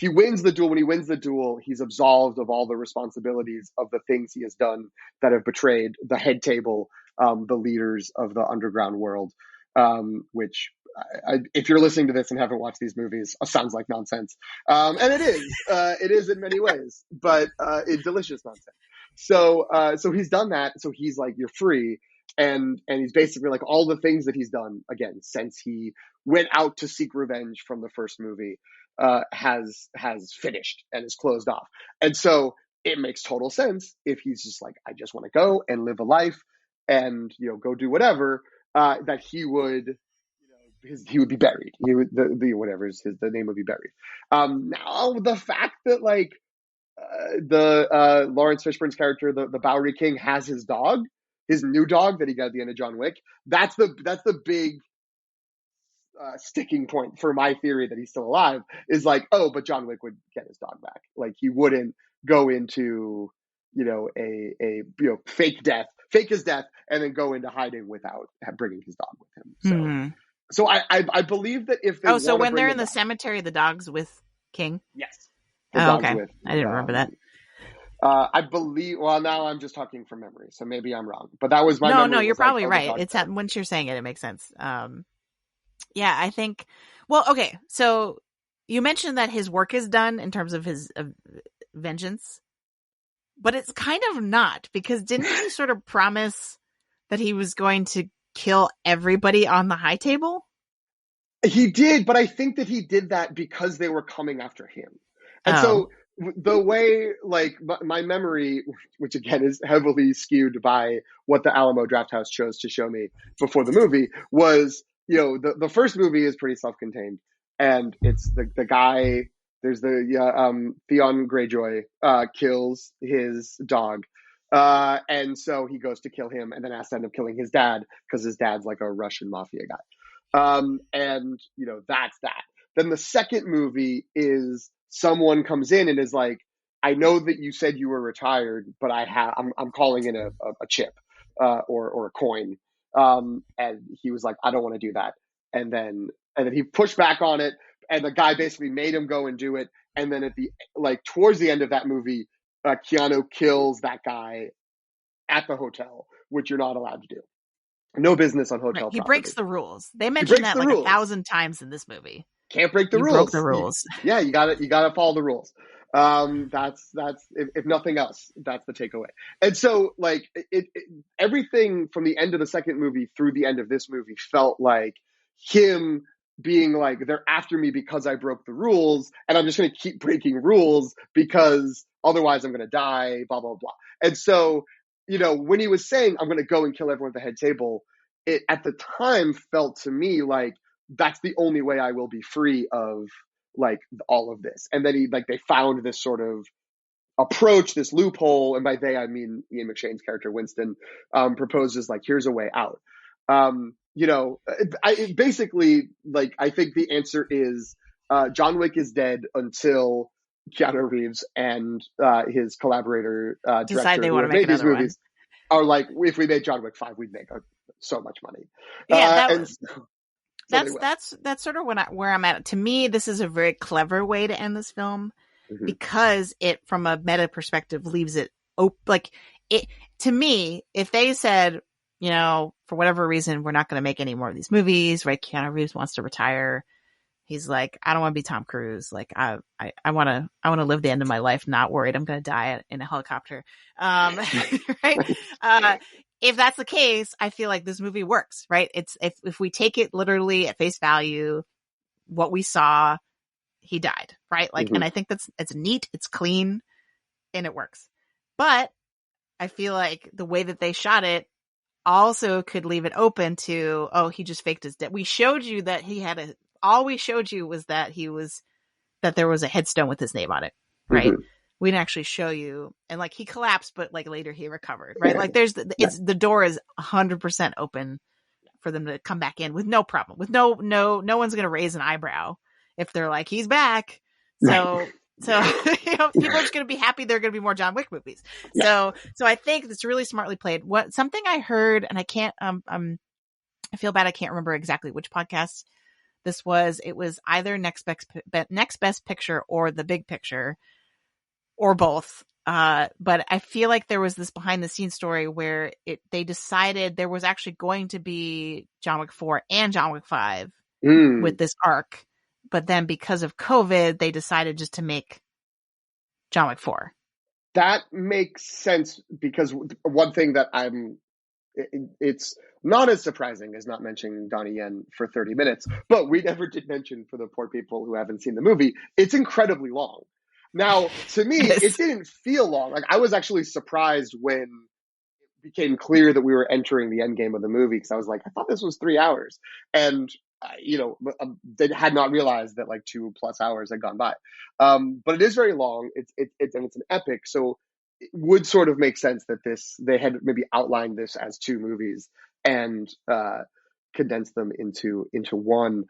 wins the duel. When he wins the duel, he's absolved of all the responsibilities of the things he has done that have betrayed the head table, the leaders of the underground world, which if you're listening to this and haven't watched these movies, sounds like nonsense. And it is in many ways, but it's delicious nonsense. So he's done that. So he's like, you're free. And he's basically like, all the things that he's done, again, since he went out to seek revenge from the first movie, has finished and is closed off. And so it makes total sense if he's just like, I just want to go and live a life and, go do whatever, that he would, he would be buried. He would, the name would be buried. Now the fact that like, Lawrence Fishburne's character, the Bowery King, has his dog, his new dog that he got at the end of John Wick. That's the big sticking point for my theory that he's still alive, is like, but John Wick would get his dog back. Like, he wouldn't go into, a fake his death, and then go into hiding without bringing his dog with him. So, so I believe that if they so when they're in the cemetery, the dog's with King. Yes. Okay. I didn't remember that. I believe. Well, now I'm just talking from memory, so maybe I'm wrong. But that was my memory. No, you're probably right. It's once you're saying it makes sense. Yeah, I think. Well, okay. So you mentioned that his work is done in terms of his vengeance, but it's kind of not, because didn't he sort of promise that he was going to kill everybody on the high table? He did, but I think that he did that because they were coming after him. And so the way, like, my memory, which again is heavily skewed by what the Alamo Drafthouse chose to show me before the movie, was, the first movie is pretty self-contained, and it's the guy, There's the Theon Greyjoy kills his dog, and so he goes to kill him, and then has to end up killing his dad because his dad's like a Russian mafia guy. And that's that. Then the second movie is someone comes in and is like, I know that you said you were retired, but I'm calling in a chip or a coin. And he was like, I don't want to do that. And then he pushed back on it, and the guy basically made him go and do it. And then towards the end of that movie, Keanu kills that guy at the hotel, which you're not allowed to do. No business on hotel property. He breaks the rules. They mentioned that like 1,000 times in this movie. Can't break the rules. Broke the rules. You gotta follow the rules. That's if nothing else, that's the takeaway. And so like everything from the end of the second movie through the end of this movie felt like him being like, they're after me because I broke the rules, and I'm just going to keep breaking rules because otherwise I'm going to die, blah, blah, blah. And so, when he was saying, I'm going to go and kill everyone at the head table, it at the time felt to me like that's the only way I will be free of like all of this. And then they found this sort of approach, this loophole. And by they, I mean Ian McShane's character, Winston, proposes like, here's a way out. Basically, like, I think the answer is John Wick is dead until Keanu Reeves and his collaborator decide director they who want to make made these another movies are like, if we made John Wick 5, we'd make so much money. Yeah, that's sort of where I'm at. To me, this is a very clever way to end this film because it, from a meta perspective, leaves it like it. To me, if they said, for whatever reason, we're not going to make any more of these movies, right? Keanu Reeves wants to retire. He's like, I don't want to be Tom Cruise. Like, I want to live the end of my life not worried I'm going to die in a helicopter. Right? If that's the case, I feel like this movie works, right? It's if we take it literally at face value, what we saw, he died, right? Like, and I think it's neat, it's clean, and it works. But I feel like the way that they shot it also could leave it open to, oh, he just faked his death. We showed you that all we showed you was that that there was a headstone with his name on it, right? We didn't actually show you, and like he collapsed, but like later he recovered, right? Like the door is 100% open for them to come back in with no problem, with no one's gonna raise an eyebrow if they're like, he's back. So people are just gonna be happy there are gonna be more John Wick movies. So I think it's really smartly played. Something I heard, and I can't I feel bad I can't remember exactly which podcast this was. It was either Next Best Picture or The Big Picture, or both. But I feel like there was this behind the scenes story where they decided there was actually going to be John Wick 4 and John Wick 5 with this arc. But then because of COVID, they decided just to make John Wick 4. That makes sense, because one thing that it's not as surprising as not mentioning Donnie Yen for 30 minutes, but we never did mention, for the poor people who haven't seen the movie, it's incredibly long. Now, to me, it didn't feel long. Like, I was actually surprised when it became clear that we were entering the end game of the movie, because I was like, I thought this was 3 hours. And, they had not realized that like 2+ hours had gone by. But it is very long. It's an epic. So it would sort of make sense that they had maybe outlined this as 2 movies and condensed them into one.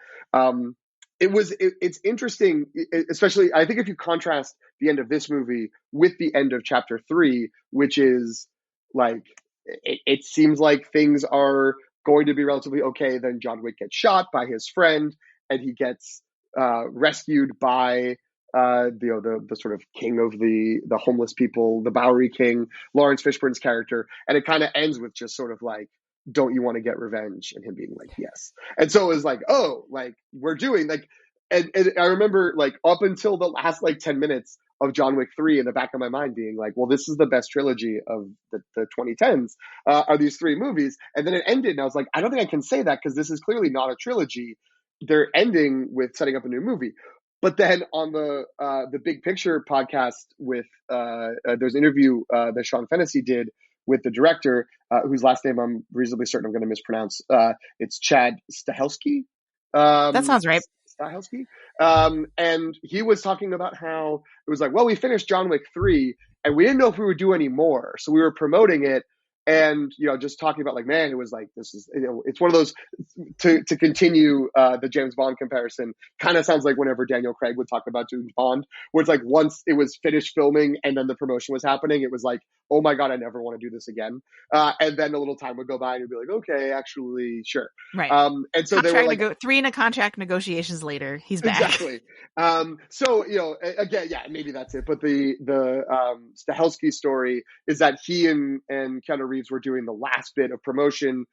It's interesting, especially I think if you contrast the end of this movie with the end of chapter 3, which is like, it seems like things are going to be relatively okay. Then John Wick gets shot by his friend, and he gets rescued by the sort of king of the homeless people, the Bowery King, Lawrence Fishburne's character, and it kind of ends with just sort of like, don't you want to get revenge? And him being like, yes. And so it was like, oh, like, we're doing like, and I remember like up until the last like 10 minutes of John Wick 3 in the back of my mind being like, well, this is the best trilogy of the 2010s, are these 3 movies. And then it ended, and I was like, I don't think I can say that, because this is clearly not a trilogy. They're ending with setting up a new movie. But then on the Big Picture podcast with there's an interview that Sean Fennessy did with the director, whose last name I'm reasonably certain I'm going to mispronounce. It's Chad Stahelski. That sounds right. Stahelski. And he was talking about how it was like, well, we finished John Wick 3 and we didn't know if we would do any more. So we were promoting it and, just talking about like, man, it was like, this is, it's one of those, to continue the James Bond comparison, kind of sounds like whenever Daniel Craig would talk about James Bond, where it's like once it was finished filming and then the promotion was happening, it was like, oh my God, I never want to do this again. And then a little time would go by and you'd be like, okay, actually, sure. Right. And so they were like, 3 in a contract negotiations later, he's back. Exactly. So, again, yeah, maybe that's it. But the Stahelski story is that he and Keanu Reeves were doing the last bit of promotion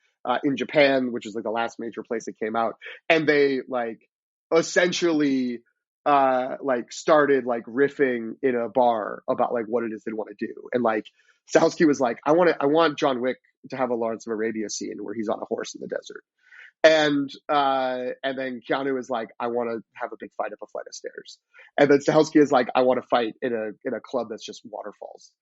in Japan, which is like the last major place it came out. And they like essentially like started like riffing in a bar about like what it is they want to do. And like Stahelski was like, I want John Wick to have a Lawrence of Arabia scene where he's on a horse in the desert. And then Keanu is like, I want to have a big fight up a flight of stairs. And then Stahelski is like, I want to fight in a club that's just waterfalls.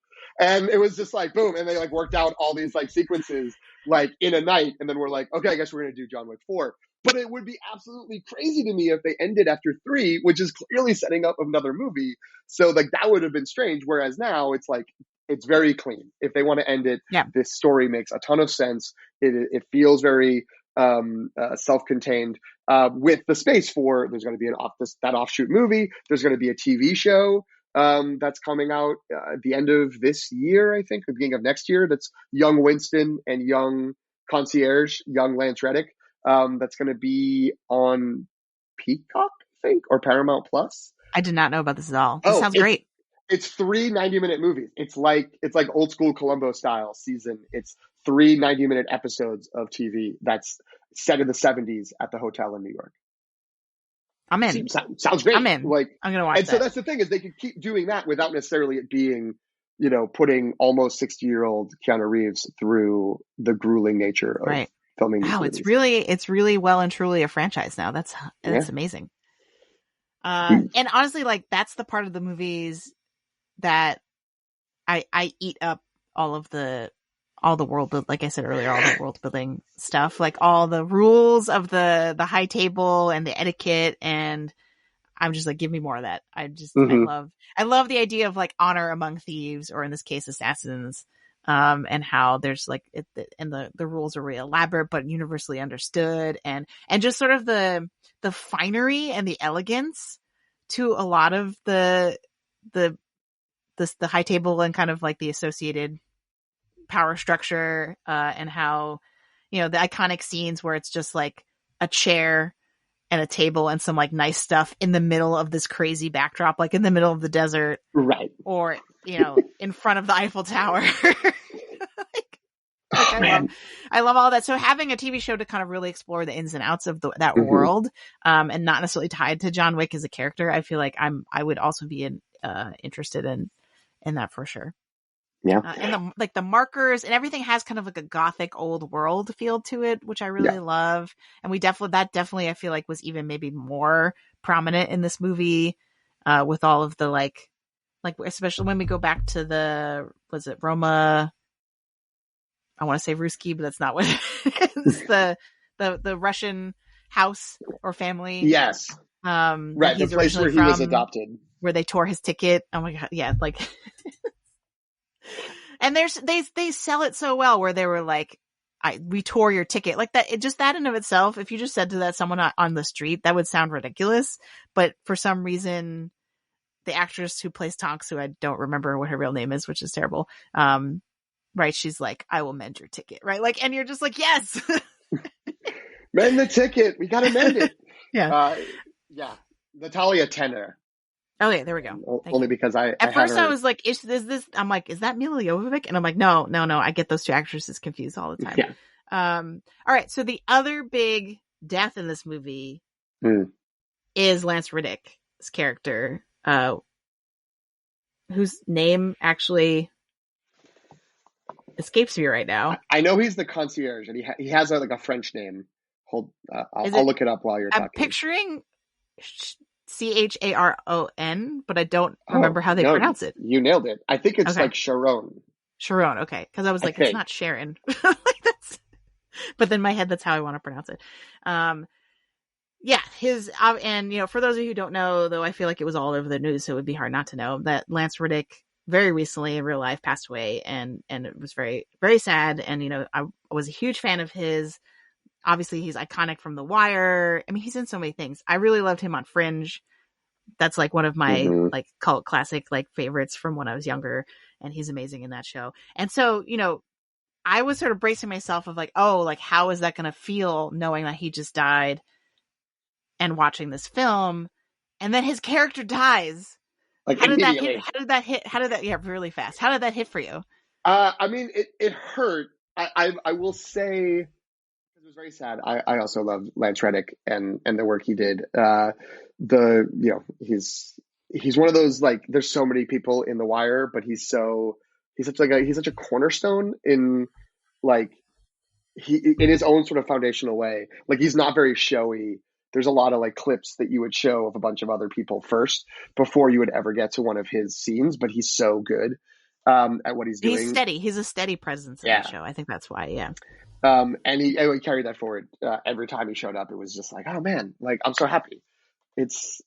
And it was just like, boom. And they like worked out all these like sequences like in a night. And then we're like, okay, I guess we're going to do John Wick 4. But it would be absolutely crazy to me if they ended after 3, which is clearly setting up another movie. So like that would have been strange. Whereas now it's like, it's very clean. If they want to end it, This story makes a ton of sense. It feels very self-contained, with the space for there's going to be that offshoot movie. There's going to be a TV show that's coming out at the end of this year, I think, the beginning of next year. That's young Winston and young concierge, young Lance Reddick. That's going to be on Peacock, I think, or Paramount Plus. I did not know about this at all. This sounds great. It's 3 90-minute movies. It's like old school Columbo style season. It's 3 90-minute episodes of TV that's set in the 70s at the hotel in New York. I'm in. Sounds great. I'm in. Like, I'm gonna watch and that. So that's the thing, is they could keep doing that without necessarily it being, putting almost 60-year-old Keanu Reeves through the grueling nature of filming. Wow, it's really well and truly a franchise now. That's amazing. And honestly, like that's the part of the movies that I eat up all the world, like I said earlier, all the world building stuff, like all the rules of the high table and the etiquette. And I'm just like, give me more of that. I love the idea of like honor among thieves, or in this case, assassins. And how there's like, and the rules are really elaborate, but universally understood. And just sort of the finery and the elegance to a lot of the high table and kind of like the associated power structure, and how, the iconic scenes where it's just like a chair and a table and some like nice stuff in the middle of this crazy backdrop, like in the middle of the desert. Right. Or, in front of the Eiffel Tower. I love all that. So having a TV show to kind of really explore the ins and outs of that world, and not necessarily tied to John Wick as a character, I feel like I would also be interested in that for sure. Yeah. And the markers and everything has kind of like a gothic old world feel to it, which I really love. And definitely I feel like was even maybe more prominent in this movie, with all of the like especially when we go back to was it Roma? I want to say Ruski, but that's not what it is. the Russian house or family. Yes. Right. The place where he was adopted, where they tore his ticket. Oh my God. Yeah. Like, and they sell it so well where they were like, we tore your ticket like that. Just that in of itself, if you just said to that someone on the street, that would sound ridiculous. But for some reason, the actress who plays Tonks, who I don't remember what her real name is, which is terrible. Right. She's like, I will mend your ticket. Right. Like, and you're just like, yes. Mend the ticket. We got to mend it. Yeah. Yeah. Natalia Tenner. Oh yeah, there we go. Only because at first I was like, is this? I'm like, is that Mila Jovovich? And I'm like, no. I get those two actresses confused all the time. Yeah. All right. So the other big death in this movie is Lance Reddick's character, whose name actually escapes me right now. I know he's the concierge, and he has like a French name. I'll look it up while you're talking. I'm picturing Charon, but I don't remember how they pronounce it. You nailed it. I think it's like Sharon. Sharon, okay. Because I was like, it's not Sharon. But then in my head, that's how I want to pronounce it. Yeah, his and for those of you who don't know, though, I feel like it was all over the news, so it would be hard not to know that Lance Reddick very recently in real life passed away, and it was very, very sad. And I was a huge fan of his. Obviously, he's iconic from The Wire. I mean, he's in so many things. I really loved him on Fringe. That's like one of my like cult classic like favorites from when I was younger, and he's amazing in that show. And so I was sort of bracing myself of like, oh, like how is that going to feel knowing that he just died? And watching this film, and then his character dies. Like How did that immediately. hit? How did that hit? How did that? Yeah, really fast. How did that hit for you? I mean, it hurt. I will say it was very sad. I also love Lance Reddick and the work he did. He's one of those, like, there's so many people in The Wire, but he's such a cornerstone in, like, he in his own sort of foundational way. Like, he's not very showy. There's a lot of like clips that you would show of a bunch of other people first before you would ever get to one of his scenes, but he's so good at what he's doing. He's steady. He's a steady presence in the show. I think that's why. Yeah. And he carried that forward every time he showed up. It was just like, oh man, like I'm so happy. It's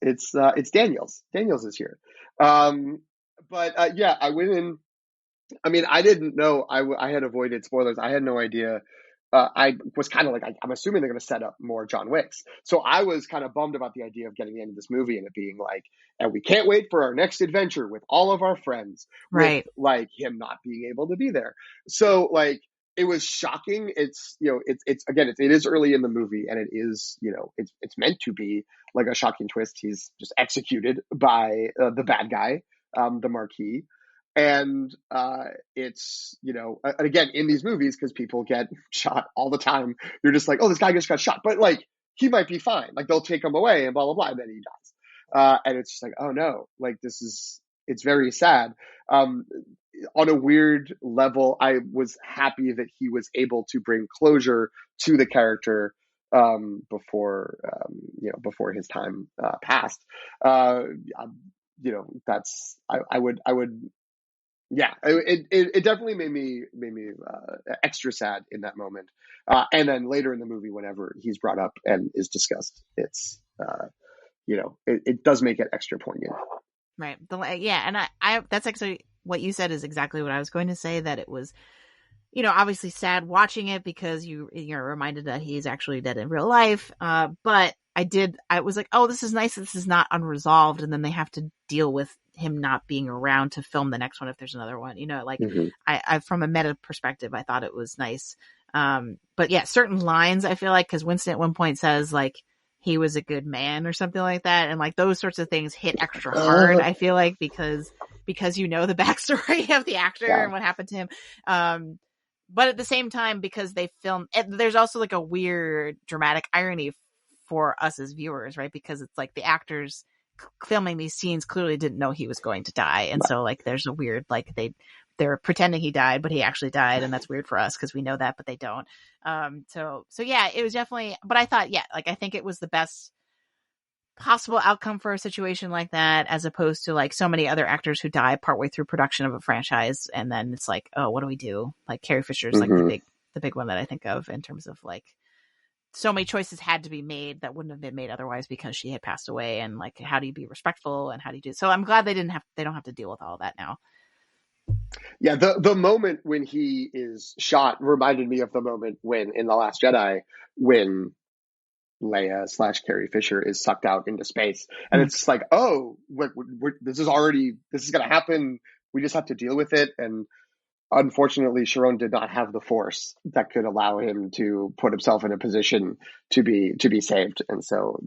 Daniels. Daniels is here. Yeah, I went in. I mean, I didn't know. I had avoided spoilers. I had no idea. I was kind of like, I'm assuming they're going to set up more John Wicks. So I was kind of bummed about the idea of getting the end of this movie and it being like, and we can't wait for our next adventure with all of our friends. Right. With, like, him not being able to be there. So like, it was shocking. It's, it is early in the movie, and it is, it's meant to be like a shocking twist. He's just executed by the bad guy, the Marquis. And it's, and again, in these movies, because people get shot all the time, you're just like, oh, this guy just got shot. But like, he might be fine. Like, they'll take him away and blah, blah, blah. And then he dies. And it's just like, oh no, like it's very sad. On a weird level, I was happy that he was able to bring closure to the character before his time passed. That's, I would, yeah, it definitely made me extra sad in that moment. And then later in the movie, whenever he's brought up and is discussed, it's, it does make it extra poignant. Right. And I that's actually what you said is exactly what I was going to say, that it was, obviously sad watching it because you're reminded that he's actually dead in real life. But I was like, oh, this is nice. This is not unresolved. And then they have to deal with him not being around to film the next one if there's another one, like I from a meta perspective, I thought it was nice. But yeah, certain lines I feel like, because Winston at one point says like he was a good man or something like that, and like those sorts of things hit extra hard, I feel like, because the backstory of the actor and what happened to him. But at the same time, because they film, there's also like a weird dramatic irony for us as viewers, right? Because it's like the actors filming these scenes clearly didn't know he was going to die, and so like there's a weird, like they're pretending he died, but he actually died, and that's weird for us because we know that, but they don't. So yeah, it was definitely. But I thought, I think it was the best possible outcome for a situation like that, as opposed to like so many other actors who die partway through production of a franchise, and then it's like, oh, what do we do? Like Carrie Fisher's like the big one that I think of in terms of like, so many choices had to be made that wouldn't have been made otherwise because she had passed away. And like, how do you be respectful and how do you do? So I'm glad they don't have to deal with all that now. Yeah. The moment when he is shot reminded me of the moment when in The Last Jedi, when Leia / Carrie Fisher is sucked out into space. And it's just like, oh, this is going to happen. We just have to deal with it. And unfortunately, Sharon did not have the force that could allow him to put himself in a position to be saved. And so,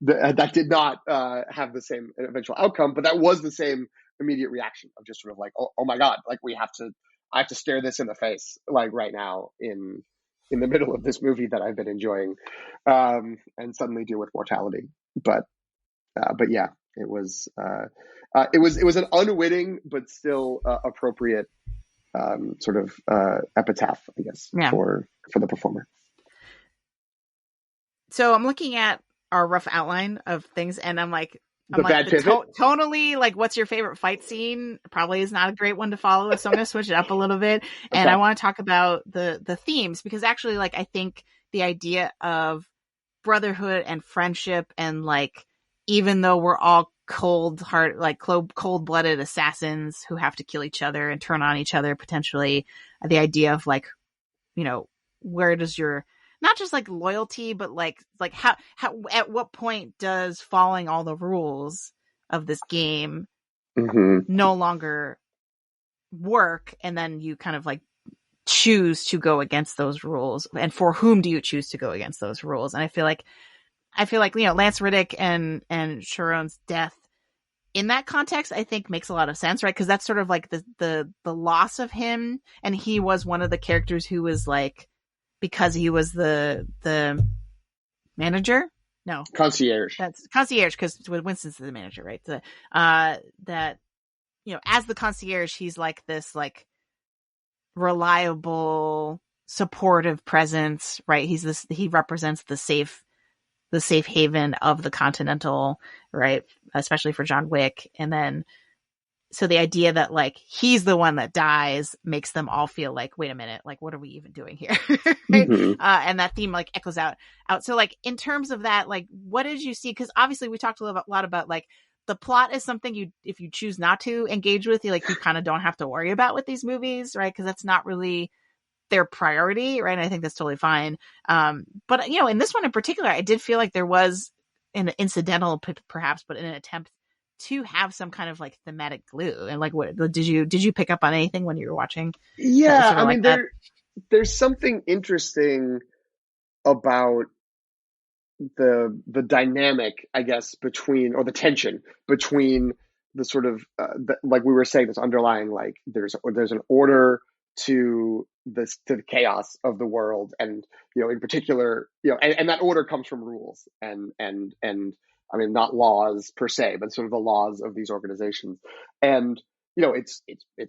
that did not have the same eventual outcome, but that was the same immediate reaction of just sort of like, oh my God, like I have to stare this in the face, like right now in the middle of this movie that I've been enjoying, and suddenly deal with mortality. But yeah, it was an unwitting but still appropriate sort of epitaph, I guess, for the performer. So I'm looking at our rough outline of things, and I'm like, pivot. Tonally, like, what's your favorite fight scene? Probably is not a great one to follow, so I'm going to switch it up a little bit. And I want to talk about the themes, because actually, like, I think the idea of brotherhood and friendship, and like, even though we're all cold-blooded assassins who have to kill each other and turn on each other potentially, the idea of like, you know, where does your, not just like loyalty, but like how at what point does following all the rules of this game no longer work, and then you kind of like choose to go against those rules, and for whom do you choose to go against those rules? And I feel like you know, Lance Reddick and Sharon's death in that context, I think makes a lot of sense, right? Because that's sort of like the loss of him, and he was one of the characters who was like, because he was the manager, no, concierge. That's concierge, because Winston's the manager, right? That, you know, as the concierge, he's like this like reliable, supportive presence, right? He represents the safe haven of the Continental, right? Especially for John Wick. And then, so the idea that like he's the one that dies makes them all feel like, wait a minute, like what are we even doing here? Right? And that theme like echoes out. So like, in terms of that, like, what did you see? Because obviously we talked a lot about like, the plot is something if you choose not to engage with, you kind of don't have to worry about with these movies, right? Because that's not really their priority, right? And I think that's totally fine. But you know, in this one in particular, I did feel like there was an incidental, perhaps, but in an attempt to have some kind of like thematic glue. And like, what did you pick up on anything when you were watching? Yeah, I mean, there's something interesting about the dynamic, I guess, between, or the tension between the sort of like we were saying, this underlying like there's an order to the chaos of the world, and you know, in particular, you know, and that order comes from rules and I mean, not laws per se, but sort of the laws of these organizations. And you know, it's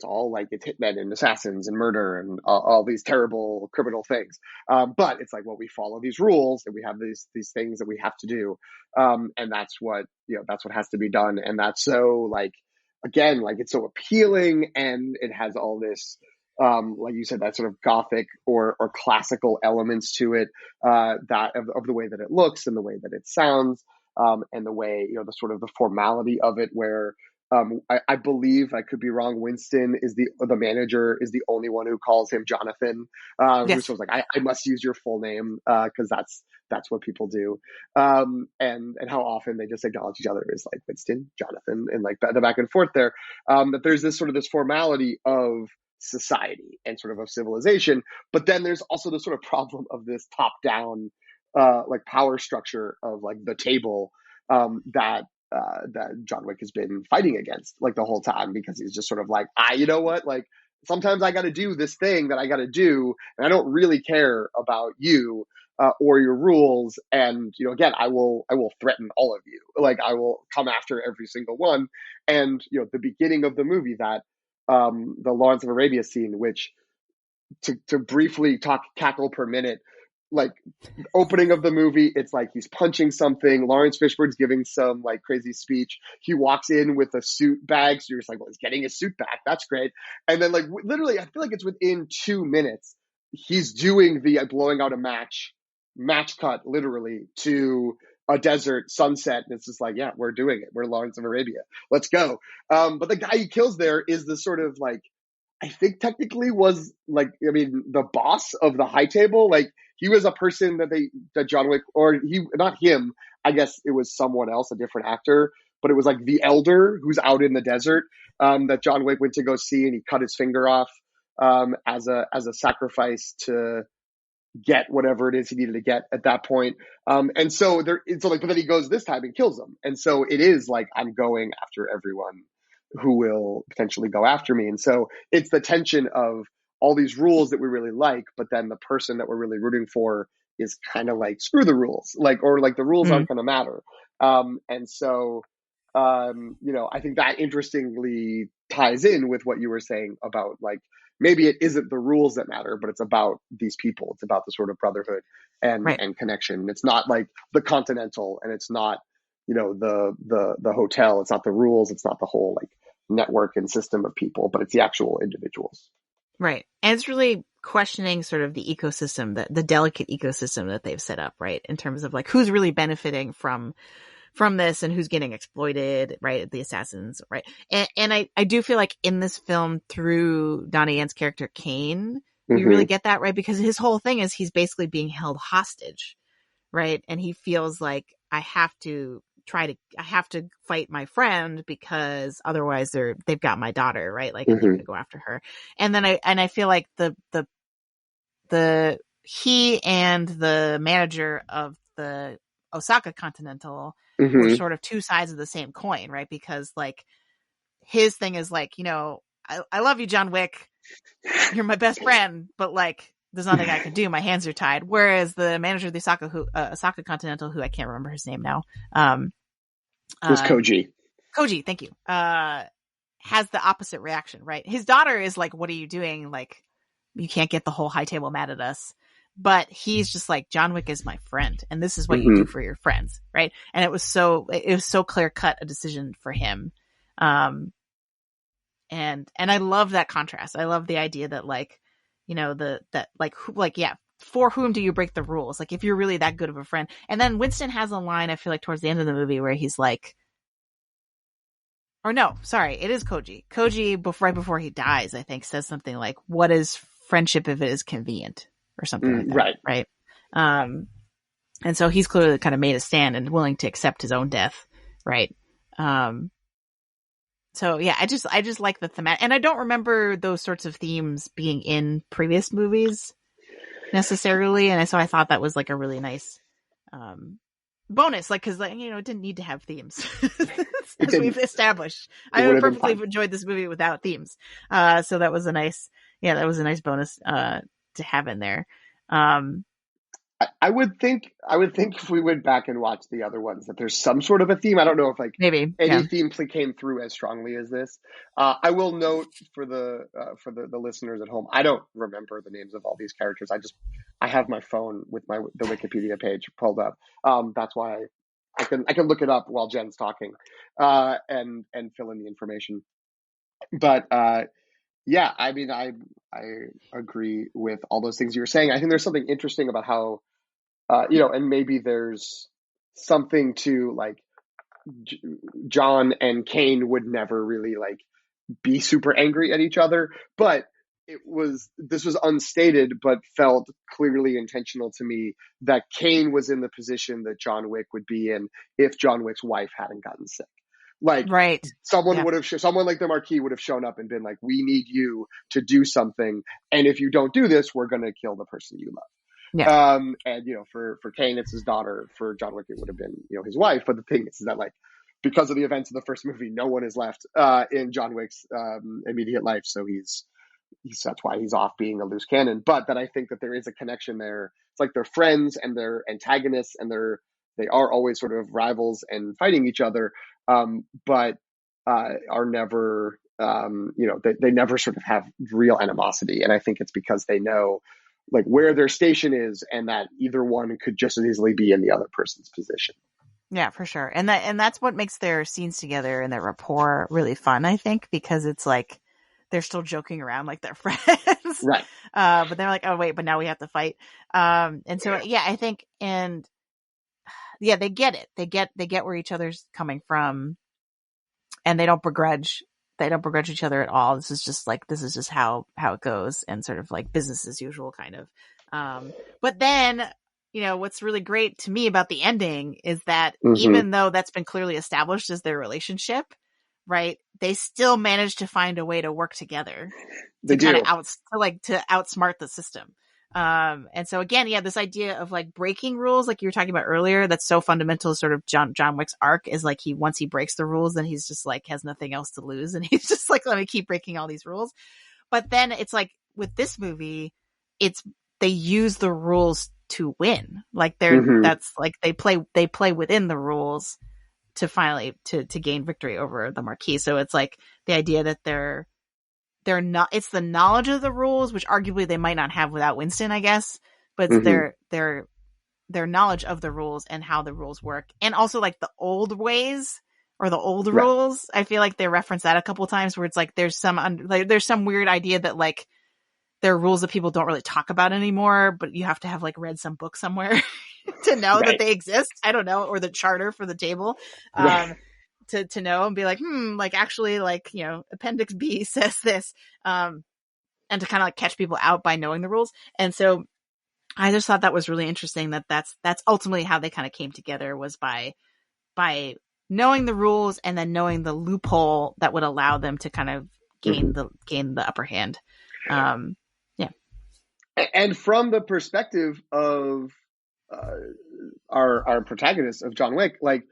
all like it's hitmen and assassins and murder and all these terrible criminal things. But it's like, well, we follow these rules and we have these things that we have to do, and that's what has to be done. And that's so like, again, like it's so appealing, and it has all this, like you said, that sort of gothic or classical elements to it, that of the way that it looks and the way that it sounds, and the way, you know, the sort of the formality of it, where I believe, I could be wrong, Winston is the manager is the only one who calls him Jonathan, Yes. who sort of like, I must use your full name, because that's what people do, and how often they just acknowledge each other as like Winston, Jonathan, and like the back and forth there, that there's this formality of society and sort of civilization, but then there's also the sort of problem of this top down like power structure of like the table, that John Wick has been fighting against like the whole time, because he's just sort of like, you know what, like sometimes I got to do this thing that I got to do, and I don't really care about you, or your rules. And you know, again, I will threaten all of you. Like I will come after every single one. And you know, the beginning of the movie, that the Lawrence of Arabia scene, which to briefly cackle per minute, like opening of the movie, it's like he's punching something. Lawrence Fishburne's giving some like crazy speech. He walks in with a suit bag. So you're just like, well, he's getting his suit back. That's great. And then like literally, I feel like it's within 2 minutes, he's doing the blowing out a match cut literally to a desert sunset. And it's just like, yeah, we're doing it. We're Lawrence of Arabia. Let's go. But the guy he kills there is the sort of like, I think technically was like, I mean, the boss of the high table. Like he was a person that John Wick, or not him, I guess it was someone else, a different actor, but it was like the elder who's out in the desert, that John Wick went to go see, and he cut his finger off, as a sacrifice to get whatever it is he needed to get at that point. And so but then he goes this time and kills him. And so it is like, I'm going after everyone who will potentially go after me. And so it's the tension of all these rules that we really like, but then the person that we're really rooting for is kind of like, screw the rules, like, or like the rules aren't going to matter. And so, you know, I think that interestingly ties in with what you were saying about like, maybe it isn't the rules that matter, but it's about these people. It's about the sort of brotherhood and connection. It's not like the Continental, and it's not, you know, the hotel. It's not the rules. It's not the whole like network and system of people, but it's the actual individuals. Right. And it's really questioning sort of the ecosystem, the delicate ecosystem that they've set up, right? In terms of like who's really benefiting from this and who's getting exploited, right? The assassins, right? And I do feel like in this film, through Donnie Yen's character Kane, we really get that, right? Because his whole thing is he's basically being held hostage, right? And he feels like I have to fight my friend because otherwise they've got my daughter, right? Like they're gonna go after her. And then I feel like he and the manager of the Osaka Continental were sort of two sides of the same coin, right? Because like his thing is like, you know, I love you, John Wick. You're my best friend, but like there's nothing I can do. My hands are tied. Whereas the manager of the Osaka Continental, who I can't remember his name now, was Koji. Koji, thank you. Has the opposite reaction, right? His daughter is like, "What are you doing? Like, you can't get the whole high table mad at us." But he's just like, John Wick is my friend, and this is what you do for your friends, right? And it was so clear cut a decision for him. And I love that contrast. I love the idea that like, you know, for whom do you break the rules? Like if you're really that good of a friend. And then Winston has a line, I feel like towards the end of the movie where he's like, or no, sorry, it is Koji. Koji, right before he dies, I think says something like, what is friendship if it is convenient? Or something like that. Right. And so he's clearly kind of made a stand and willing to accept his own death. Right. So yeah, I just like the thematic, and I don't remember those sorts of themes being in previous movies necessarily. And so I thought that was like a really nice, bonus, like, cause like, you know, it didn't need to have themes as we've established. I would perfectly enjoyed this movie without themes. So that was a nice bonus, to have in there. I would think if we went back and watched the other ones that there's some sort of a theme. I don't know if like maybe any theme came through as strongly as this. I will note for the listeners at home, I don't remember the names of all these characters. I have my phone with the Wikipedia page pulled up. That's why I can look it up while Jen's talking, and fill in the information. But yeah, I mean, I agree with all those things you were saying. I think there's something interesting about how, you know, and maybe there's something to like John and Kane would never really like be super angry at each other, but this was unstated, but felt clearly intentional to me that Kane was in the position that John Wick would be in if John Wick's wife hadn't gotten sick. Like someone like the Marquis would have shown up and been like, we need you to do something. And if you don't do this, we're going to kill the person you love. Yeah. And you know, for Kane, it's his daughter. For John Wick, it would have been, you know, his wife. But the thing is that like, because of the events of the first movie, no one is left, in John Wick's, immediate life. So that's why he's off being a loose cannon. But that I think that there is a connection there. It's like they're friends and they're antagonists and they are always sort of rivals and fighting each other. But are never, you know, they never sort of have real animosity. And I think it's because they know like where their station is and that either one could just as easily be in the other person's position. Yeah, for sure. And that's what makes their scenes together and their rapport really fun, I think, because it's like they're still joking around like they're friends. Right. But they're like, oh wait, but now we have to fight. And so, yeah, I think, and yeah, they get it. They get where each other's coming from, and they don't begrudge each other at all. This is just how it goes, and sort of like business as usual kind of. But then, you know, what's really great to me about the ending is that even though that's been clearly established as their relationship, right, they still manage to find a way to work together to kind of outsmart the system. And so again, yeah, this idea of like breaking rules, like you were talking about earlier, that's so fundamental to sort of John Wick's arc, is like once he breaks the rules, then he's just like has nothing else to lose, and he's just like, let me keep breaking all these rules. But then it's like with this movie, they use the rules to win. Like that's like they play within the rules to finally to gain victory over the Marquis. So it's like the idea that they're not, it's the knowledge of the rules, which arguably they might not have without Winston, I guess, but it's their knowledge of the rules and how the rules work. And also like the old ways or the old rules. I feel like they reference that a couple of times where it's like, there's some weird idea that like there are rules that people don't really talk about anymore, but you have to have like read some book somewhere to know that Right. they exist. I don't know, or the charter for the table. Right. To know and be like, like actually, like, you know, Appendix B says this, and to kind of like catch people out by knowing the rules. And so I just thought that was really interesting that that's ultimately how they kind of came together, was by knowing the rules and then knowing the loophole that would allow them to kind of gain the upper hand. Yeah. And from the perspective of our protagonist of John Wick, like,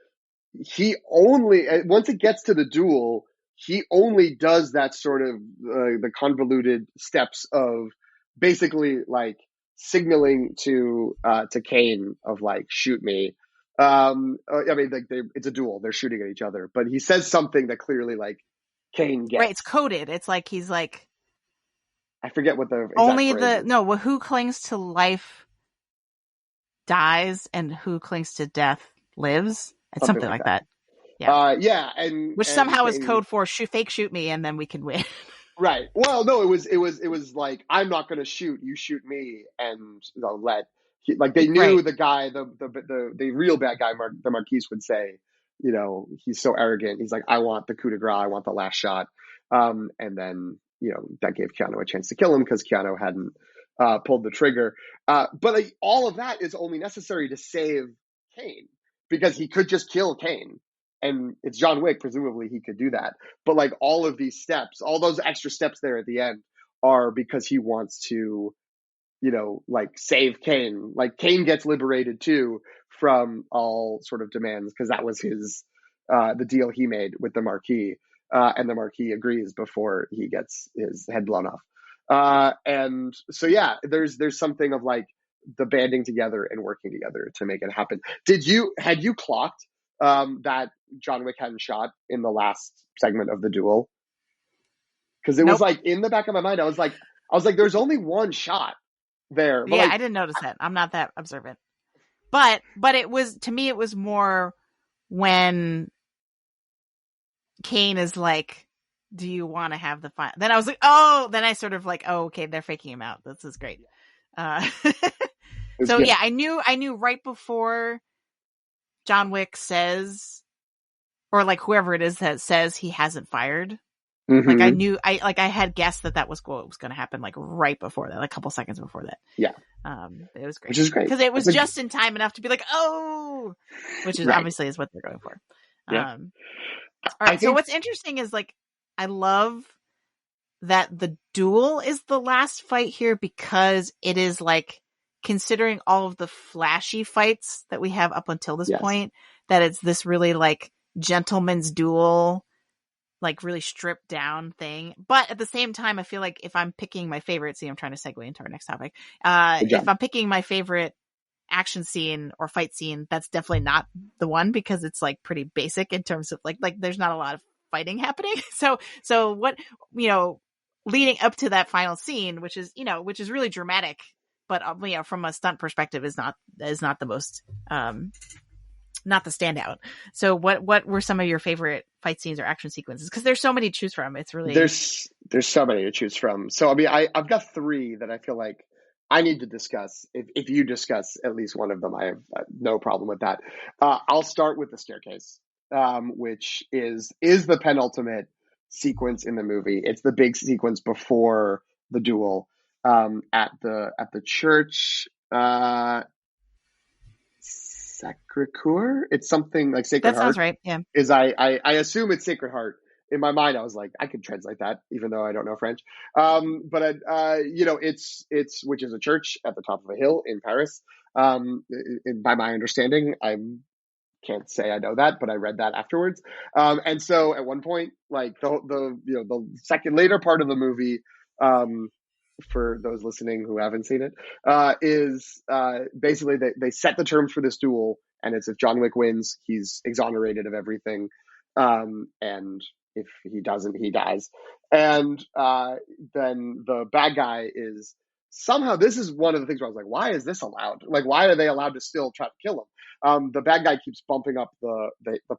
he only, once it gets to the duel, he only does that sort of the convoluted steps of basically like signaling to Kane of like, shoot me. I mean, like, it's a duel, they're shooting at each other, but he says something that clearly like Kane gets. Right, it's coded. It's like he's like, I forget what the exact only phrase is. well, who clings to life dies and who clings to death lives. It's something like that. Yeah. Yeah, and which somehow Kane, is code for fake shoot me and then we can win. Right. Well, no, it was like, I'm not going to shoot, you shoot me, and like, they knew right. the guy, the real bad guy, the Marquise would say, you know, he's so arrogant. He's like, I want the coup de grace, I want the last shot. And then, you know, that gave Keanu a chance to kill him because Keanu hadn't pulled the trigger. But like, all of that is only necessary to save Kane, because he could just kill Kane. And it's John Wick, presumably he could do that. But like, all of these steps, all those extra steps there at the end are because he wants to, you know, like, save Kane. Like, Kane gets liberated too from all sort of demands, because that was his, the deal he made with the Marquis. And the Marquis agrees before he gets his head blown off. And so, yeah, there's something of like the banding together and working together to make it happen. Had you clocked that John Wick hadn't shot in the last segment of the duel? Because it was like in the back of my mind, I was like, there's only one shot there. But yeah, like, I didn't notice that. I'm not that observant. But it was, to me, it was more when Kane is like, do you want to have the final? Then I was like, then I sort of like, okay, they're faking him out. This is great. So yeah, I knew right before John Wick says, or like whoever it is that says he hasn't fired. Like, I knew, I had guessed that was what was going to happen, like right before that, like a couple seconds before that. Yeah. It was great. Which is great. Because it was just in time enough to be like, which is obviously is what they're going for. Yeah. All right. So what's interesting is, like, I love that the duel is the last fight here, because it is like, considering all of the flashy fights that we have up until this point, that it's this really like gentleman's duel, like really stripped down thing. But at the same time, I feel like if I'm picking my favorite, I'm trying to segue into our next topic. If I'm picking my favorite action scene or fight scene, that's definitely not the one, because it's like pretty basic in terms of like there's not a lot of fighting happening. So what, you know, leading up to that final scene, which is really dramatic, but you know, from a stunt perspective is not the most, not the standout. So what were some of your favorite fight scenes or action sequences? Because there's so many to choose from. It's really, there's so many to choose from. So I mean, I've got three that I feel like I need to discuss. If you discuss at least one of them, I have no problem with that. I'll start with the staircase, which is the penultimate sequence in the movie. It's the big sequence before the duel, at the church. Sacré-Cœur? It's something like Sacred Heart. That sounds right. Yeah. I assume it's Sacred Heart. In my mind, I was like, I could translate that, even though I don't know French. But you know, it's which is a church at the top of a hill in Paris. By my understanding, I can't say I know that, but I read that afterwards. And so at one point, like the second later part of the movie, for those listening who haven't seen it, is basically they set the terms for this duel, and it's if John Wick wins, he's exonerated of everything, and if he doesn't, he dies. And then the bad guy is somehow this is one of the things where I was like, why is this allowed? Like, why are they allowed to still try to kill him? The bad guy keeps bumping up the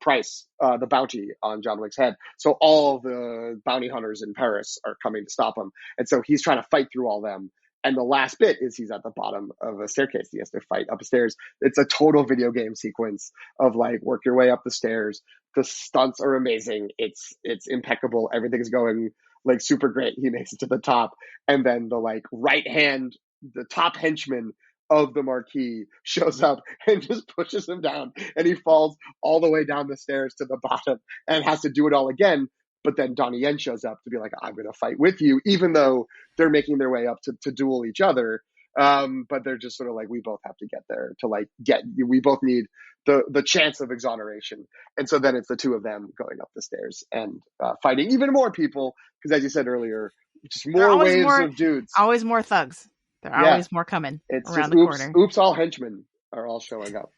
price, the bounty on John Wick's head. So all the bounty hunters in Paris are coming to stop him. And so he's trying to fight through all them. And the last bit is he's at the bottom of a staircase. He has to fight upstairs. It's a total video game sequence of like work your way up the stairs. The stunts are amazing. It's impeccable. Everything's going like super great. He makes it to the top. And then the like right hand, the top henchman of the Marquis shows up and just pushes him down. And he falls all the way down the stairs to the bottom and has to do it all again. But then Donnie Yen shows up to be like, I'm going to fight with you, even though they're making their way up to duel each other. But they're just sort of like, we both have to get there to like we both need the chance of exoneration. And so then it's the two of them going up the stairs and fighting even more people. Because as you said earlier, just more waves of dudes. Always more thugs. There are always more coming around the corner. Oops, all henchmen are all showing up.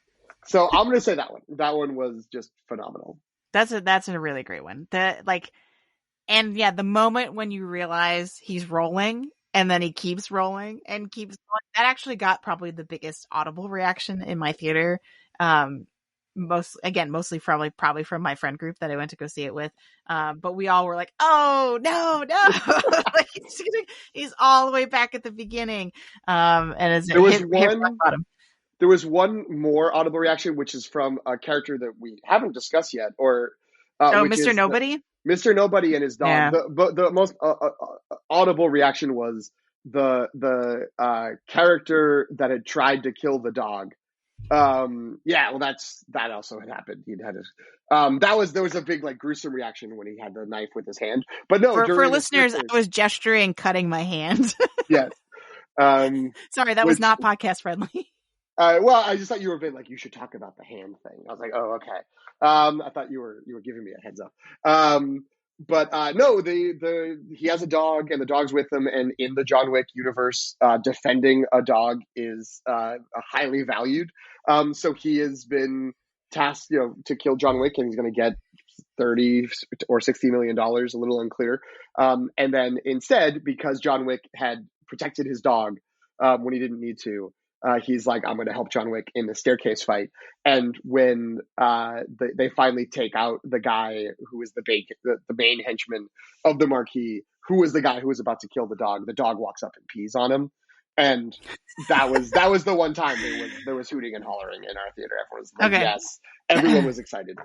So I'm going to say that one. That one was just phenomenal. That's a really great one. The moment when you realize he's rolling and then he keeps rolling and keeps going, that actually got probably the biggest audible reaction in my theater. Mostly probably from my friend group that I went to go see it with. But we all were like, "Oh no!" Like he's all the way back at the beginning. And as there was one more audible reaction, which is from a character that we haven't discussed yet, or Mr. Nobody. Mr. Nobody and his dog. Yeah. The most audible reaction was the character that had tried to kill the dog. That also had happened. He'd had his there was a big like gruesome reaction when he had the knife with his hand. But no, for listeners, I was gesturing, cutting my hand. Yes. Sorry, that was not podcast friendly. Well, I just thought you were a bit like, you should talk about the hand thing. I was like, oh, okay. I thought you were giving me a heads up. No, he has a dog and the dog's with him. And in the John Wick universe, defending a dog is highly valued. So he has been tasked, to kill John Wick, and he's going to get $30 or $60 million, a little unclear. And then instead, because John Wick had protected his dog when he didn't need to, he's like, I'm going to help John Wick in the staircase fight. And when they finally take out the guy who is the main henchman of the Marquis, who was the guy who was about to kill the dog walks up and pees on him. And that was the one time there was hooting and hollering in our theater. Everyone was like, yes, everyone was excited.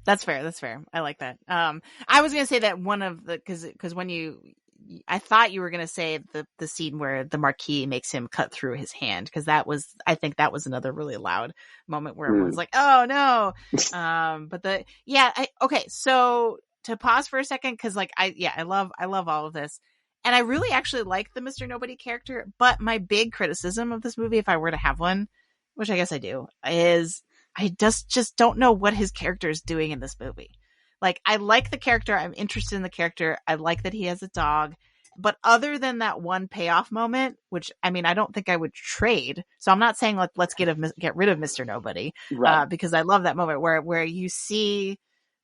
That's fair. I like that. I was going to say that one of the, because when I thought you were going to say the scene where the Marquis makes him cut through his hand, because I think that was another really loud moment where everyone's like, oh no. Okay. So to pause for a second, because I love all of this. And I really actually like the Mr. Nobody character, but my big criticism of this movie, if I were to have one, which I guess I do, is I just don't know what his character is doing in this movie. Like, I like the character. I'm interested in the character. I like that he has a dog. But other than that one payoff moment, which, I mean, I don't think I would trade. So I'm not saying, like, let's get rid of Mr. Nobody. Right. Because I love that moment where you see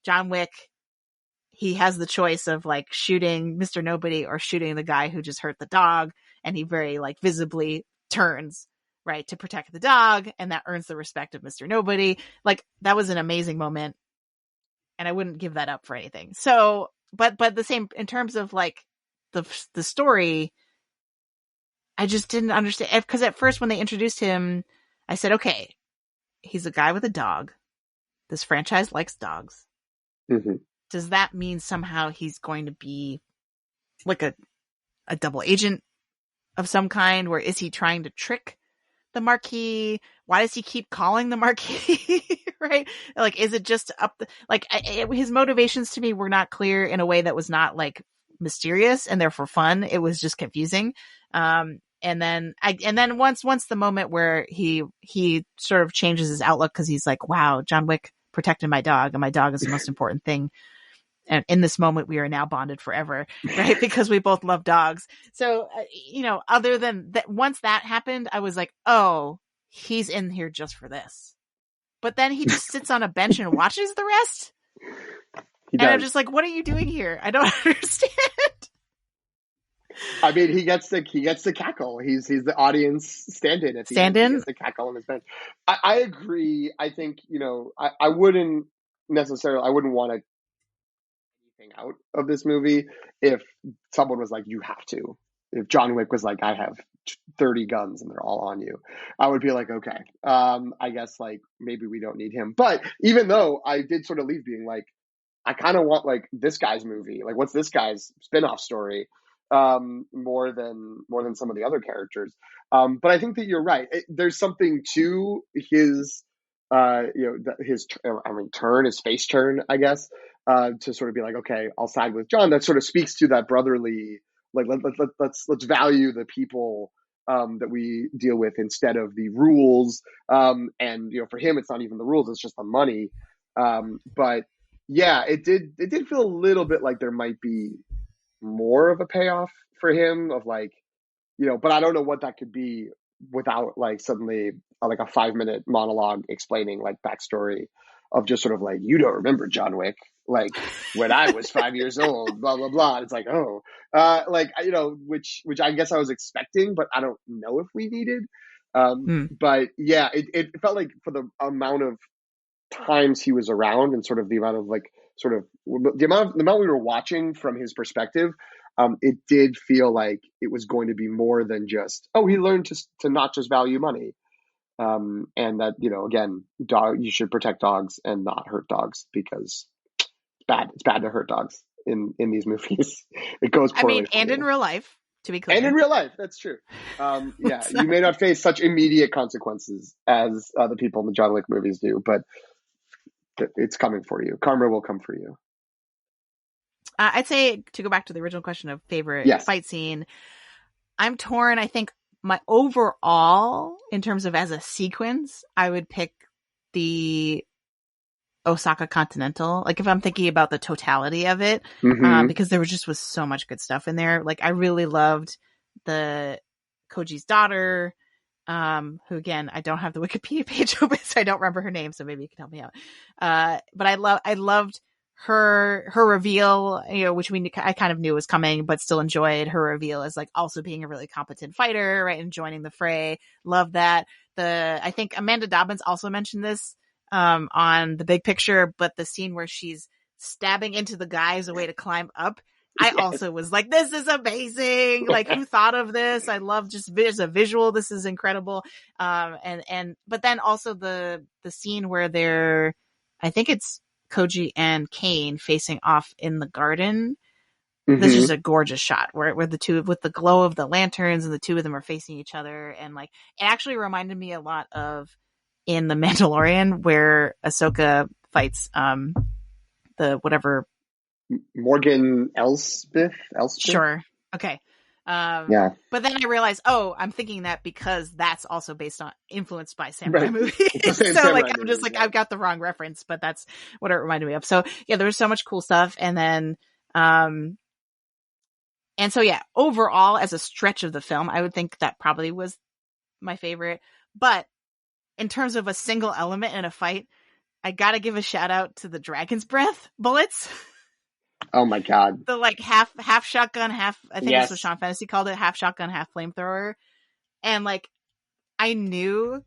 John Wick. He has the choice of, like, shooting Mr. Nobody or shooting the guy who just hurt the dog. And he very, like, visibly turns, right, to protect the dog. And that earns the respect of Mr. Nobody. Like, that was an amazing moment. And I wouldn't give that up for anything. So, but the same in terms of, like, the story, I just didn't understand. Because at first when they introduced him, I said, okay, he's a guy with a dog. This franchise likes dogs. Mm-hmm. Does that mean somehow he's going to be like a double agent of some kind? Or is he trying to trick the Marquis? Why does he keep calling the Marquis? Right? Like, is it just his motivations to me were not clear in a way that was not, like, mysterious and therefore fun. It was just confusing. And then once the moment where he sort of changes his outlook, because he's like, wow, John Wick protected my dog, and my dog is the most important thing. And in this moment, we are now bonded forever, right? Because we both love dogs. So, other than that, once that happened, I was like, oh, he's in here just for this. But then he just sits on a bench and watches the rest. And I'm just like, what are you doing here? I don't understand. I mean, he gets to cackle. He's the audience stand-in at the end. He Stand-in? gets to cackle on his bench. I agree. I think, I wouldn't necessarily. I wouldn't want to anything out of this movie if someone was like, you have to. If John Wick was like, I have 30 guns and they're all on you, I would be like, okay, I guess like maybe we don't need him. But even though I did sort of leave being like, I kind of want like this guy's movie. Like, what's this guy's spin-off story? More than some of the other characters. But I think that you're right. There's something to his, his face turn, I guess, to sort of be like, okay, I'll side with John. That sort of speaks to that brotherly, like let's value the people that we deal with instead of the rules. And for him, it's not even the rules; it's just the money. But yeah, it did feel a little bit like there might be more of a payoff for him of like, but I don't know what that could be without like suddenly like a 5-minute monologue explaining like backstory of just sort of like, you don't remember John Wick, like when I was 5 years old, blah blah blah. It's like, oh, like which I guess I was expecting, but I don't know if we needed. But yeah, it felt like for the amount of times he was around and sort of the amount of like sort of the amount we were watching from his perspective, it did feel like it was going to be more than just, oh, he learned to not just value money, and that again, you should protect dogs and not hurt dogs because it's bad to hurt dogs in these movies. It goes I poorly mean, and in you. real life, to be clear. And in real life, that's true. Yeah, you may not face such immediate consequences as the people in the John Wick movies do, but it's coming for you. Karma will come for you. I'd say, to go back to the original question of favorite fight scene, I'm torn. I think my overall, in terms of as a sequence, I would pick the Osaka Continental. Like if I'm thinking about the totality of it, because there was so much good stuff in there. Like I really loved the Koji's daughter, who again, I don't have the Wikipedia page open, so I don't remember her name. So maybe you can help me out. But I loved her reveal, which I kind of knew was coming, but still enjoyed her reveal as like also being a really competent fighter, right? And joining the fray. Love that. I think Amanda Dobbins also mentioned this, on The Big Picture, but the scene where she's stabbing into the guy as a way to climb up, I also was like, this is amazing. Like, who thought of this? I love just as a visual. This is incredible. But then also the scene where I think it's Koji and Kane facing off in the garden. This is a gorgeous shot where the two, with the glow of the lanterns, and the two of them are facing each other. And like, it actually reminded me a lot of in The Mandalorian, where Ahsoka fights, the whatever. Morgan Elspeth? Sure. Okay. Yeah. But then I realized, I'm thinking that because that's also influenced by samurai movies. So like, I'm just like, I've got the wrong reference, but that's what it reminded me of. So yeah, there was so much cool stuff. And then, and so yeah, overall as a stretch of the film, I would think that probably was my favorite. But in terms of a single element in a fight, I gotta give a shout out to the dragon's breath bullets. Oh my god! The like half shotgun, I think that's what Sean Fantasy called it, half shotgun, half flamethrower. And like, I knew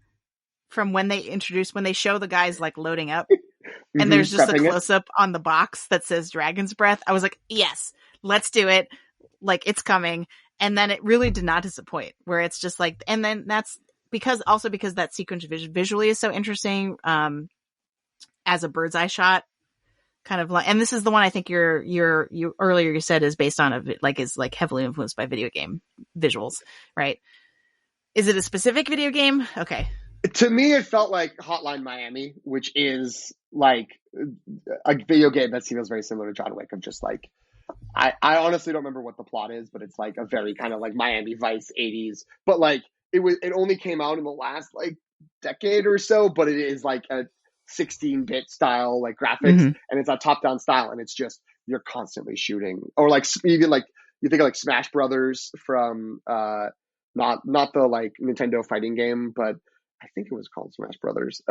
from when they show the guys like loading up, and there's just a close up on the box that says dragon's breath. I was like, yes, let's do it. Like, it's coming. And then it really did not disappoint, where it's just like, and then that's because that sequence visually is so interesting, as a bird's eye shot, kind of like, and this is the one I think you earlier you said is based on is heavily influenced by video game visuals, right? Is it a specific video game? Okay. To me, it felt like Hotline Miami, which is like a video game that feels very similar to John Wick, of just like, I honestly don't remember what the plot is, but it's like a very kind of like Miami Vice 80s, but like it only came out in the last like decade or so, but it is like a 16-bit style like graphics, and it's a top-down style, and it's just, you're constantly shooting, or like even like you think of like Smash Brothers from not the like Nintendo fighting game, but I think it was called Smash Brothers,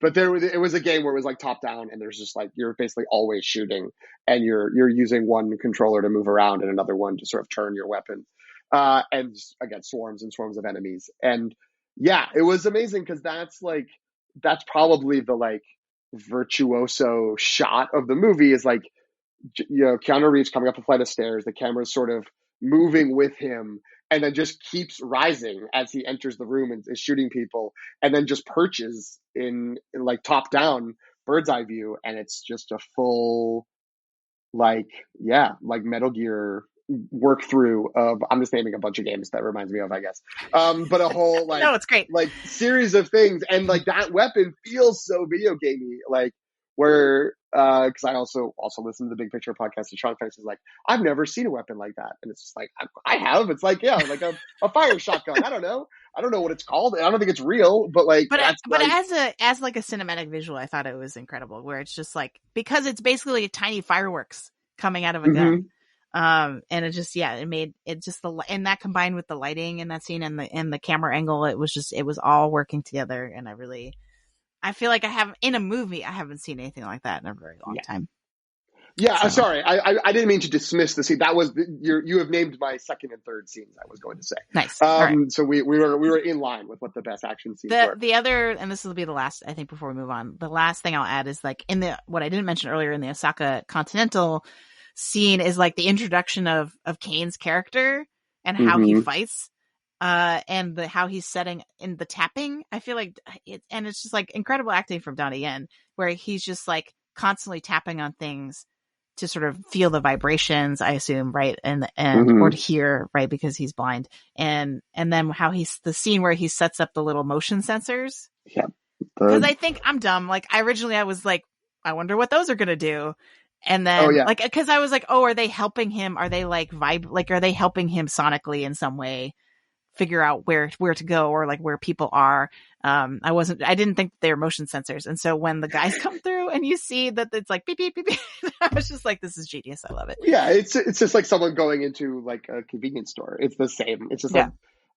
But it was a game where it was like top down, and there's just like you're basically always shooting, and you're using one controller to move around and another one to sort of turn your weapon, and again swarms and swarms of enemies. And yeah, it was amazing because that's probably the like virtuoso shot of the movie is like Keanu Reeves coming up a flight of stairs, the camera's sort of moving with him, and then just keeps rising as he enters the room and is shooting people, and then just perches in like top down bird's eye view, and it's just a full like Metal Gear work through of I'm just naming a bunch of games that reminds me of, I guess. But a whole No, it's great. like series of things, and like that weapon feels so video gamey, like where because I also listen to the Big Picture podcast, and Sean Fenix is like, I've never seen a weapon like that, and it's just like I have. It's like like a fire shotgun. I don't know what it's called. I don't think it's real, but like but as like a cinematic visual, I thought it was incredible. Where it's just like because it's basically tiny fireworks coming out of a gun. And it just it made it just and that combined with the lighting in that scene and the camera angle, it was all working together. And I feel like in a movie I haven't seen anything like that in a very long time. Yeah, sorry, I didn't mean to dismiss the scene. That was you have named my second and third scenes. I was going to say nice. Right. So we were in line with what the best action scenes were. The other, and this will be the last, I think, before we move on. The last thing I'll add is like what I didn't mention earlier in the Osaka Continental scene is like the introduction of Kane's character and how he fights, and how he's setting in the tapping. I feel like and it's just like incredible acting from Donnie Yen, where he's just like constantly tapping on things to sort of feel the vibrations, I assume, right, and or to hear, right, because he's blind, and then how the scene where he sets up the little motion sensors. Yeah, because I think I'm dumb. Like I was like, I wonder what those are gonna do. And then, like, because I was like, oh, are they helping him? Are they like are they helping him sonically in some way figure out where to go or like where people are? I didn't think they were motion sensors. And so when the guys come through and you see that it's like beep, beep, beep, beep, I was just like, this is genius. I love it. Yeah. It's just like someone going into like a convenience store. It's the same. It's just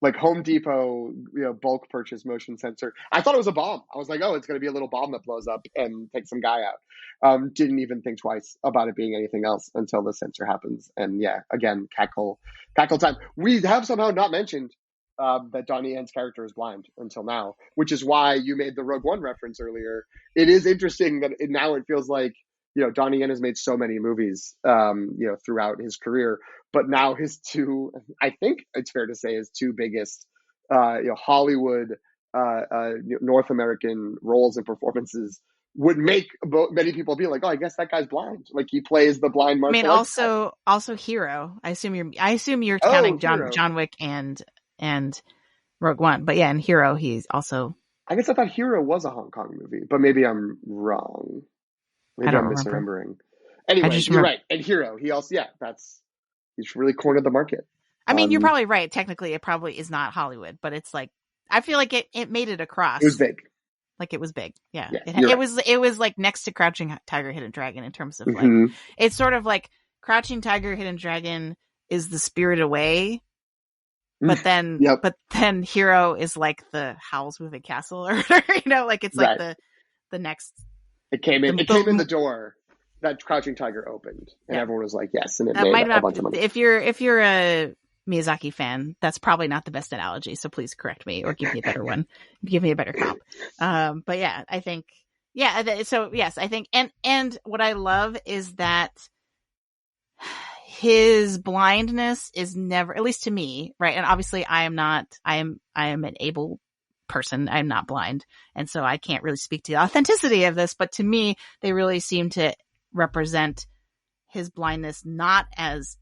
like Home Depot, bulk purchase motion sensor. I thought it was a bomb. I was like, oh, it's going to be a little bomb that blows up and takes some guy out. Didn't even think twice about it being anything else until the sensor happens. And again, cackle time. We have somehow not mentioned that Donnie Yen's character is blind until now, which is why you made the Rogue One reference earlier. It is interesting that now it feels like, Donnie Yen has made so many movies, throughout his career, but now his I think it's fair to say his two biggest, Hollywood, North American roles and performances would make many people be like, oh, I guess that guy's blind. Like he plays the blind martial arts guy. Also Hero. I assume you're counting John Wick and Rogue One, but in Hero he's also. I guess I thought Hero was a Hong Kong movie, but maybe I'm wrong. Maybe I'm misremembering. Anyway, you're right. And Hero, he also, he's really cornered the market. I mean, you're probably right. Technically, it probably is not Hollywood, but it's like, I feel like it made it across. It was big. Like it was big. Yeah. Right. It was like next to Crouching Tiger, Hidden Dragon in terms of like, it's sort of like Crouching Tiger, Hidden Dragon is the Spirited Away. But then, Hero is like the Howl's Moving Castle or like it's like the next. It came in the door that Crouching Tiger opened, and everyone was like, yes, and it made a bunch of money. If you're a Miyazaki fan, that's probably not the best analogy, so please correct me or give me a better one. Give me a better comp. But I think, so yes, I think, and what I love is that his blindness is never, at least to me, right? And obviously I am an able person. I'm not blind. And so I can't really speak to the authenticity of this, but to me, they really seem to represent his blindness not as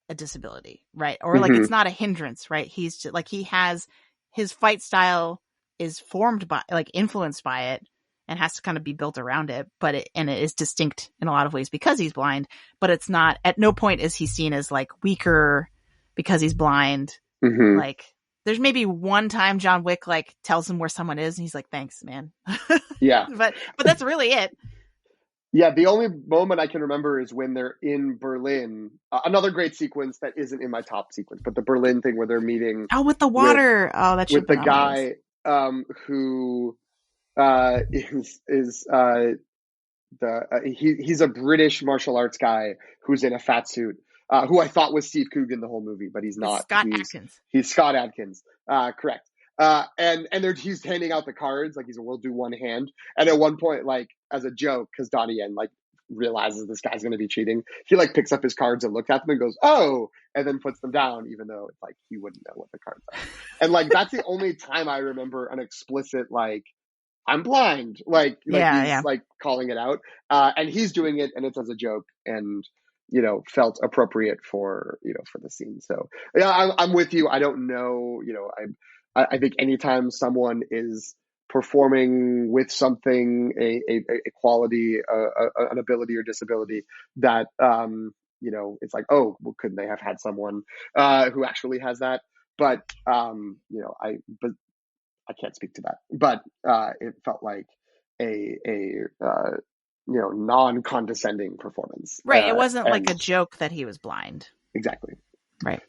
a disability, right? Or like it's not a hindrance, right? He's just, like his fight style is formed by, like influenced by it and has to kind of be built around it, but it is distinct in a lot of ways because he's blind, but it's not, at no point is he seen as like weaker because he's blind. Like there's maybe one time John Wick like tells him where someone is and he's like, thanks, man. Yeah. But that's really it. Yeah. The only moment I can remember is when they're in Berlin, another great sequence that isn't in my top sequence, but the Berlin thing where they're meeting. Oh, with the water. That's with the guy, who is he's a British martial arts guy who's in a fat suit, who I thought was Steve Coogan the whole movie, but he's It's not. Scott Adkins. He's Scott Adkins. Correct. And he's handing out the cards like we'll do one hand. And at one point, like as a joke, because Donnie Yen like realizes this guy's going to be cheating, he like picks up his cards and looks at them and goes, "Oh," and then puts them down, even though it's like he wouldn't know what the cards are. And like that's the only time I remember an explicit like I'm blind, like he's like calling it out, and he's doing it, and it's as a joke, and felt appropriate for for the scene. So yeah, I'm with you. I don't know, I think anytime someone is performing with something, a quality, an ability or disability that it's like, oh, well, couldn't they have had someone who actually has that? But I can't speak to that, but it felt like a non-condescending performance. Right. It wasn't like a joke that he was blind. Exactly. Right.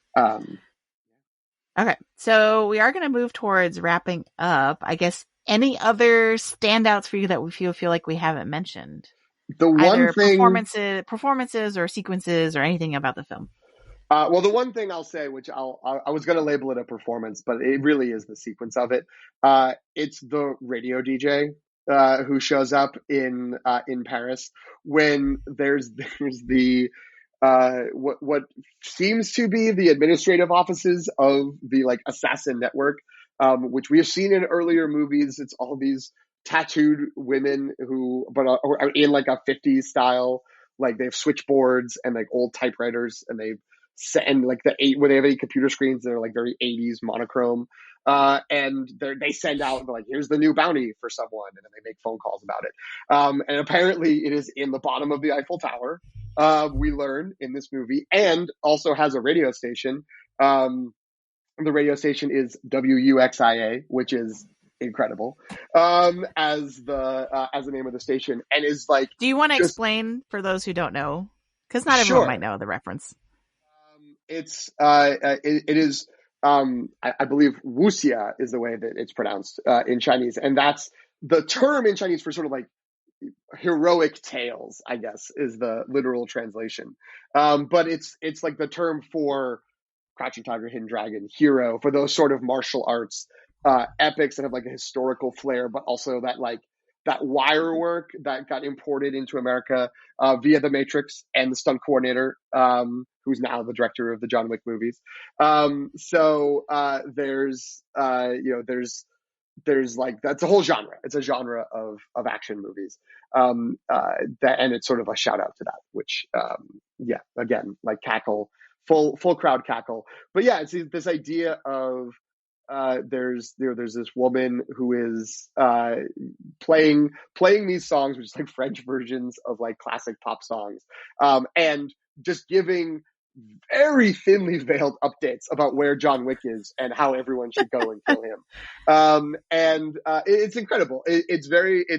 Okay. So we are going to move towards wrapping up. I guess any other standouts for you that we feel like we haven't mentioned? The one thing, performances or sequences or anything about the film. Well, the one thing I'll say, which I was going to label it a performance, but it really is the sequence of it. It's the radio DJ who shows up in Paris when there's the what seems to be the administrative offices of the like assassin network, which we have seen in earlier movies. It's all these tattooed women who, but are in like a 50s style, like they have switchboards and like old typewriters, and they've and like when they have any computer screens, they're like very 80s monochrome, and they send out like, here's the new bounty for someone, and then they make phone calls about it, and apparently it is in the bottom of the Eiffel Tower, we learn in this movie, and also has a radio station. The radio station is WUXIA, which is incredible, as the name of the station, and is like. Do you want to explain for those who don't know? Because not everyone might know the reference. It is, I believe wuxia is the way that it's pronounced in Chinese, and that's the term in Chinese for sort of like heroic tales, I guess, is the literal translation. But it's like the term for Crouching Tiger, Hidden Dragon, hero, for those sort of martial arts epics that have like a historical flair, but also that wire work that got imported into America via The Matrix and the stunt coordinator, who's now the director of the John Wick movies. So there's like, that's a whole genre. It's a genre of action movies. And it's sort of a shout out to that, which, again, like cackle, full crowd cackle. But yeah, it's this idea of, there's this woman who is playing these songs, which is like French versions of like classic pop songs, and just giving very thinly veiled updates about where John Wick is and how everyone should go and kill him. It's incredible. It's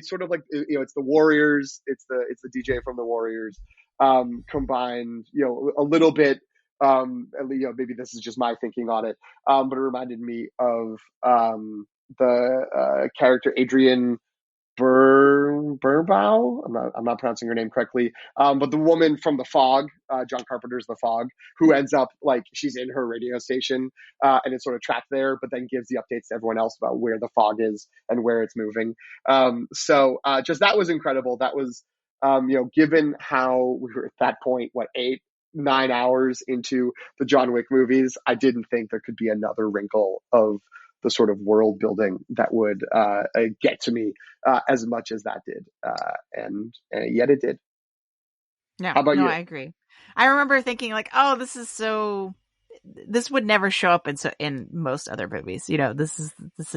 sort of like, it's the Warriors, it's the DJ from the Warriors, combined, a little bit. Maybe this is just my thinking on it, but it reminded me of the character Adrian Burbow. I'm not pronouncing her name correctly, but the woman from The Fog, John Carpenter's The Fog, who ends up like she's in her radio station, and it's sort of trapped there, but then gives the updates to everyone else about where the fog is and where it's moving. So just that was incredible. That was, given how we were at that point, 8-9 hours into the John Wick movies, I didn't think there could be another wrinkle of the sort of world building that would get to me as much as that did, and yet it did. No, how about you? I agree. I remember thinking like, oh, this would never show up in most other movies. This is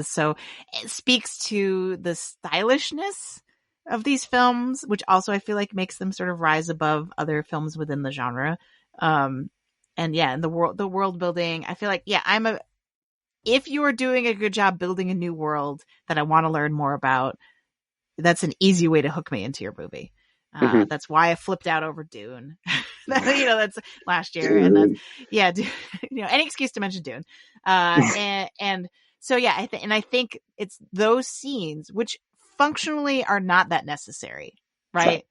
so, it speaks to the stylishness of these films, which also I feel like makes them sort of rise above other films within the genre. And the world building, I feel like, if you are doing a good job building a new world that I want to learn more about, that's an easy way to hook me into your movie. That's why I flipped out over Dune. That's last year. And that's, any excuse to mention Dune. And so, I think it's those scenes, which functionally are not that necessary, right?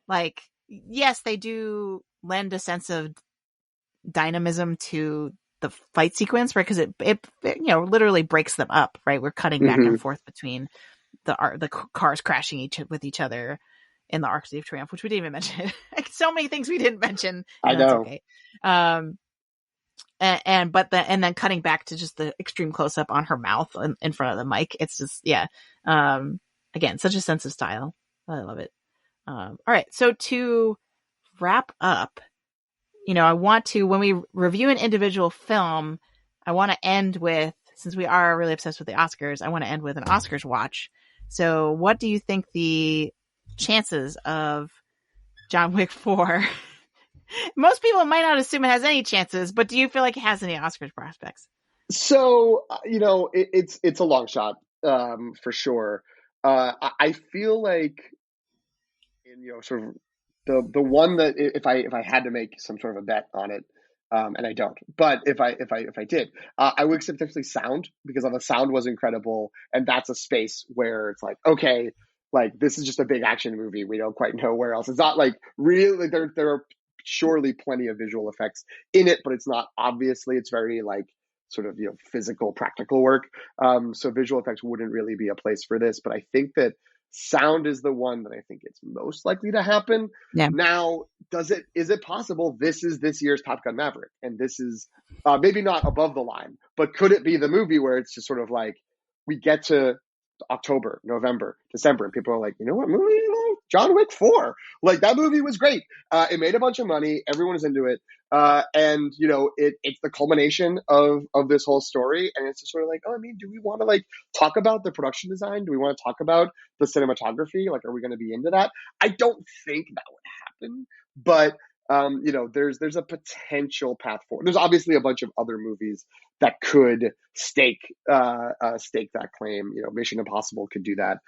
Like, yes, they do lend a sense of dynamism to the fight sequence, right? Because it literally breaks them up, right? We're cutting back and forth between the cars crashing with each other in the Arc of Triumph, which we didn't even mention. Like, so many things we didn't mention. I That's know. okay. And then cutting back to just the extreme close up on her mouth in front of the mic. It's just, again, such a sense of style. I love it. All right. So to wrap up, I want to, when we review an individual film, I want to end with, since we are really obsessed with the Oscars, I want to end with an Oscars watch. So what do you think the chances of John Wick 4? Most people might not assume it has any chances, but do you feel like it has any Oscars prospects? So, it's a long shot, for sure. I feel like, sort of the one that if I had to make some sort of a bet on it, and I don't, but if I did, I would accept potentially sound, because the sound was incredible, and that's a space where it's like, okay, like this is just a big action movie. We don't quite know where else. It's not like really there are surely plenty of visual effects in it, but it's not obviously. It's very like sort of physical, practical work. So visual effects wouldn't really be a place for this. But I think that sound is the one that I think it's most likely to happen. Yeah. Now, is it possible this is this year's Top Gun Maverick, and this is maybe not above the line, but could it be the movie where it's just sort of like we get to October, November, December, and people are like, you know what movie? John Wick 4. Like, that movie was great. It made a bunch of money. Everyone is into it. And it's the culmination of this whole story. And it's just sort of like, do we want to like talk about the production design? Do we want to talk about the cinematography? Like, are we going to be into that? I don't think that would happen, but there's a potential path forward. There's obviously a bunch of other movies that could stake that claim. Mission Impossible could do that.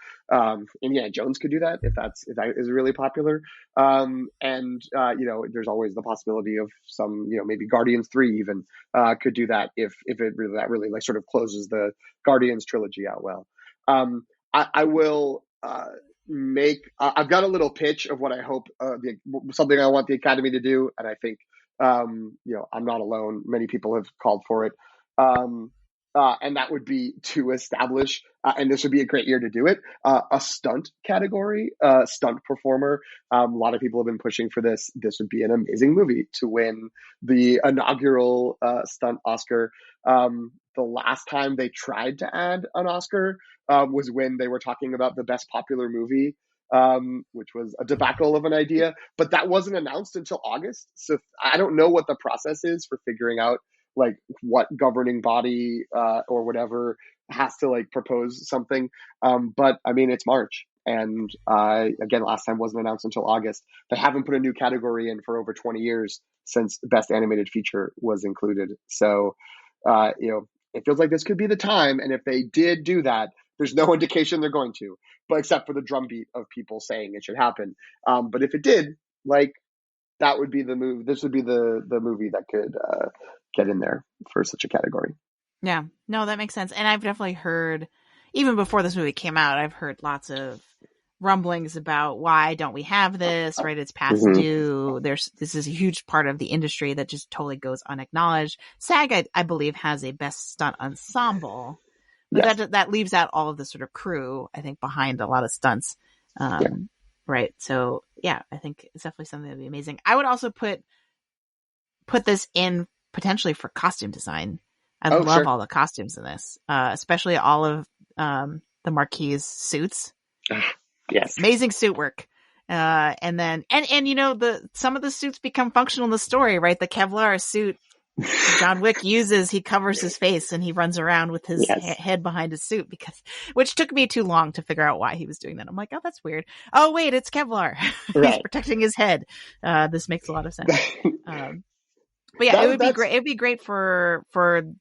Indiana Jones could do that if that is really popular. There's always the possibility of some, maybe Guardians 3 even could do that if that really like sort of closes the Guardians trilogy out well. I will. I've got a little pitch of what I hope something I want the Academy to do, and I think I'm not alone. Many people have called for it, and that would be to establish, and this would be a great year to do it, a stunt category, stunt performer. A lot of people have been pushing for this. This would be an amazing movie to win the inaugural stunt Oscar. The last time they tried to add an Oscar was when they were talking about the best popular movie, which was a debacle of an idea, but that wasn't announced until August. So I don't know what the process is for figuring out like what governing body or whatever has to like propose something. But it's March. And again, last time wasn't announced until August. They haven't put a new category in for over 20 years since Best Animated Feature was included. So, it feels like this could be the time. And if they did do that, there's no indication they're going to, but except for the drumbeat of people saying it should happen. But if it did, like, that would be the move. This would be the movie that could get in there for such a category. Yeah, no, that makes sense. And I've definitely heard, even before this movie came out, I've heard lots of rumblings about why don't we have this, right? It's past due. This is a huge part of the industry that just totally goes unacknowledged. SAG, I believe, has a best stunt ensemble, but yes, that leaves out all of the sort of crew, I think, behind a lot of stunts. Right. So yeah, I think it's definitely something that would be amazing. I would also put this in potentially for costume design. I love all the costumes in this, especially all of the Marquis' suits. Yes. Amazing suit work. And then some of the suits become functional in the story, right? The Kevlar suit John Wick uses, he covers his face and he runs around with his head behind his suit, which took me too long to figure out why he was doing that. I'm like, oh, that's weird. Oh, wait, it's Kevlar. He's protecting his head. This makes a lot of sense. But yeah, it would be great. It'd be great for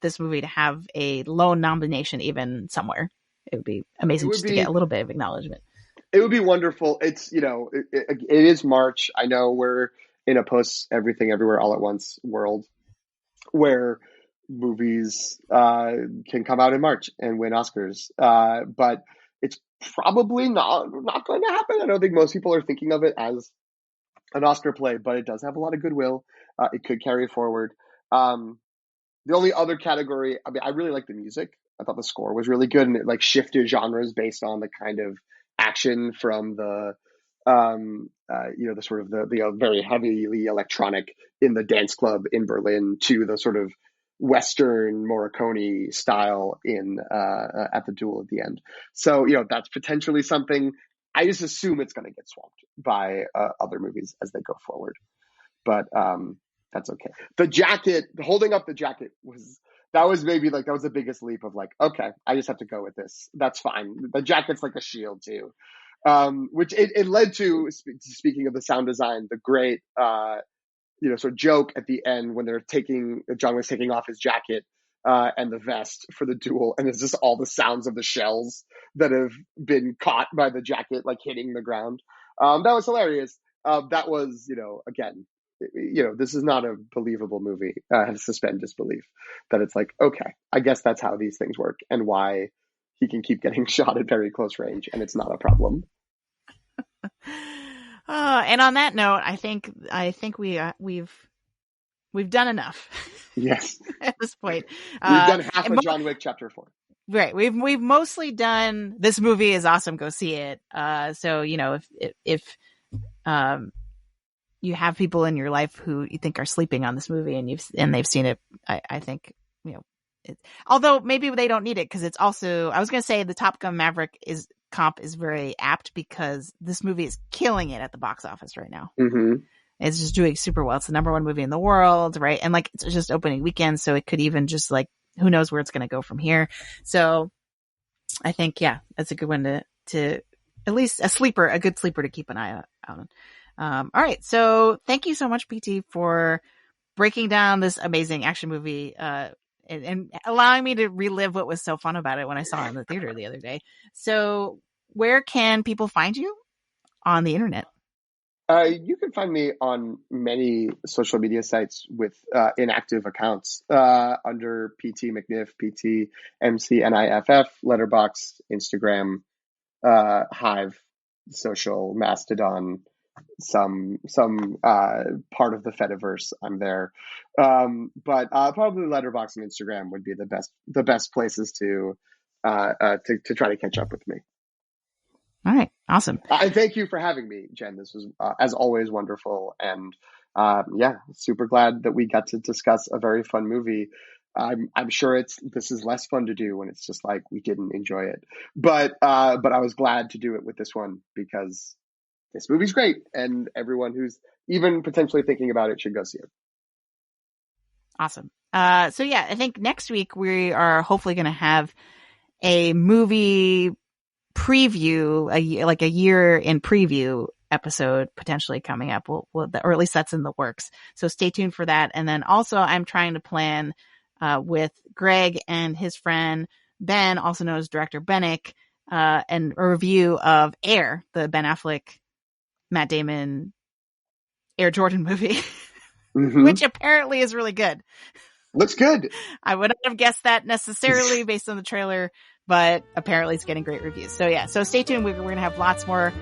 this movie to have a lone nomination even somewhere. It would be amazing to get a little bit of acknowledgement. It would be wonderful. It's, it is March. I know we're in a post everything everywhere all at once world where movies can come out in March and win Oscars. But it's probably not going to happen. I don't think most people are thinking of it as an Oscar play, but it does have a lot of goodwill. It could carry forward. The only other category, I mean, I really like the music. I thought the score was really good, and it like shifted genres based on the kind of action from the the sort of the very heavily electronic in the dance club in Berlin to the sort of Western Morricone style in at the duel at the end. So that's potentially something. I just assume it's going to get swamped by other movies as they go forward, but that's okay. The jacket, holding up the jacket was maybe like that was the biggest leap of like, okay, I just have to go with this. That's fine. The jacket's like a shield too. Which it led to, speaking of the sound design, the great, sort of joke at the end when John Wick's taking off his jacket, and the vest for the duel. And it's just all the sounds of the shells that have been caught by the jacket, like hitting the ground. That was hilarious. That was, again, this is not a believable movie. I have to suspend disbelief that it's like, okay, I guess that's how these things work and why he can keep getting shot at very close range and it's not a problem. And on that note, I think we've done enough. Yes. At this point. We've done half of John Wick Chapter 4. Right. We've mostly done this movie is awesome. Go see it. So, if you have people in your life who you think are sleeping on this movie and they've seen it, I think, although maybe they don't need it because it's also, I was going to say the Top Gun Maverick comp is very apt because this movie is killing it at the box office right now. Mm-hmm. It's just doing super well. It's the #1 movie in the world, right? And like it's just opening weekend, so it could even just like who knows where it's going to go from here. So I think that's a good one to at least a good sleeper to keep an eye out on. All right, so thank you so much, PT, for breaking down this amazing action movie and allowing me to relive what was so fun about it when I saw it in the theater the other day. So where can people find you on the internet? You can find me on many social media sites with inactive accounts under PT McNiff, PT MCNIFF, Letterboxd, Instagram, Hive, Social, Mastodon, some part of the Fediverse. I'm there, but probably Letterboxd and Instagram would be the best places to try to catch up with me. All right. Awesome. Thank you for having me, Jen. This was, as always, wonderful. And super glad that we got to discuss a very fun movie. I'm sure this is less fun to do when it's just like we didn't enjoy it. But I was glad to do it with this one because this movie's great. And everyone who's even potentially thinking about it should go see it. Awesome. I think next week we are hopefully going to have a movie preview, a year in preview episode potentially coming up. Or at least that's in the works. So stay tuned for that. And then also I'm trying to plan with Greg and his friend Ben, also known as Director Bennick, and a review of Air, the Ben Affleck, Matt Damon, Air Jordan movie, mm-hmm. which apparently is really good. Looks good. I wouldn't have guessed that necessarily based on the trailer, but apparently it's getting great reviews. So stay tuned. We're going to have lots more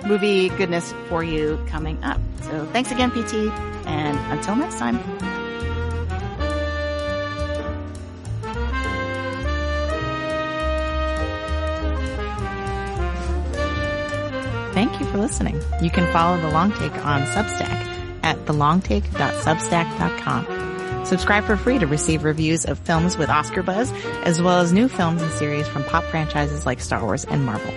movie goodness for you coming up. So thanks again, PT, and until next time. Thank you for listening. You can follow The Long Take on Substack at thelongtake.substack.com. Subscribe for free to receive reviews of films with Oscar buzz, as well as new films and series from pop franchises like Star Wars and Marvel.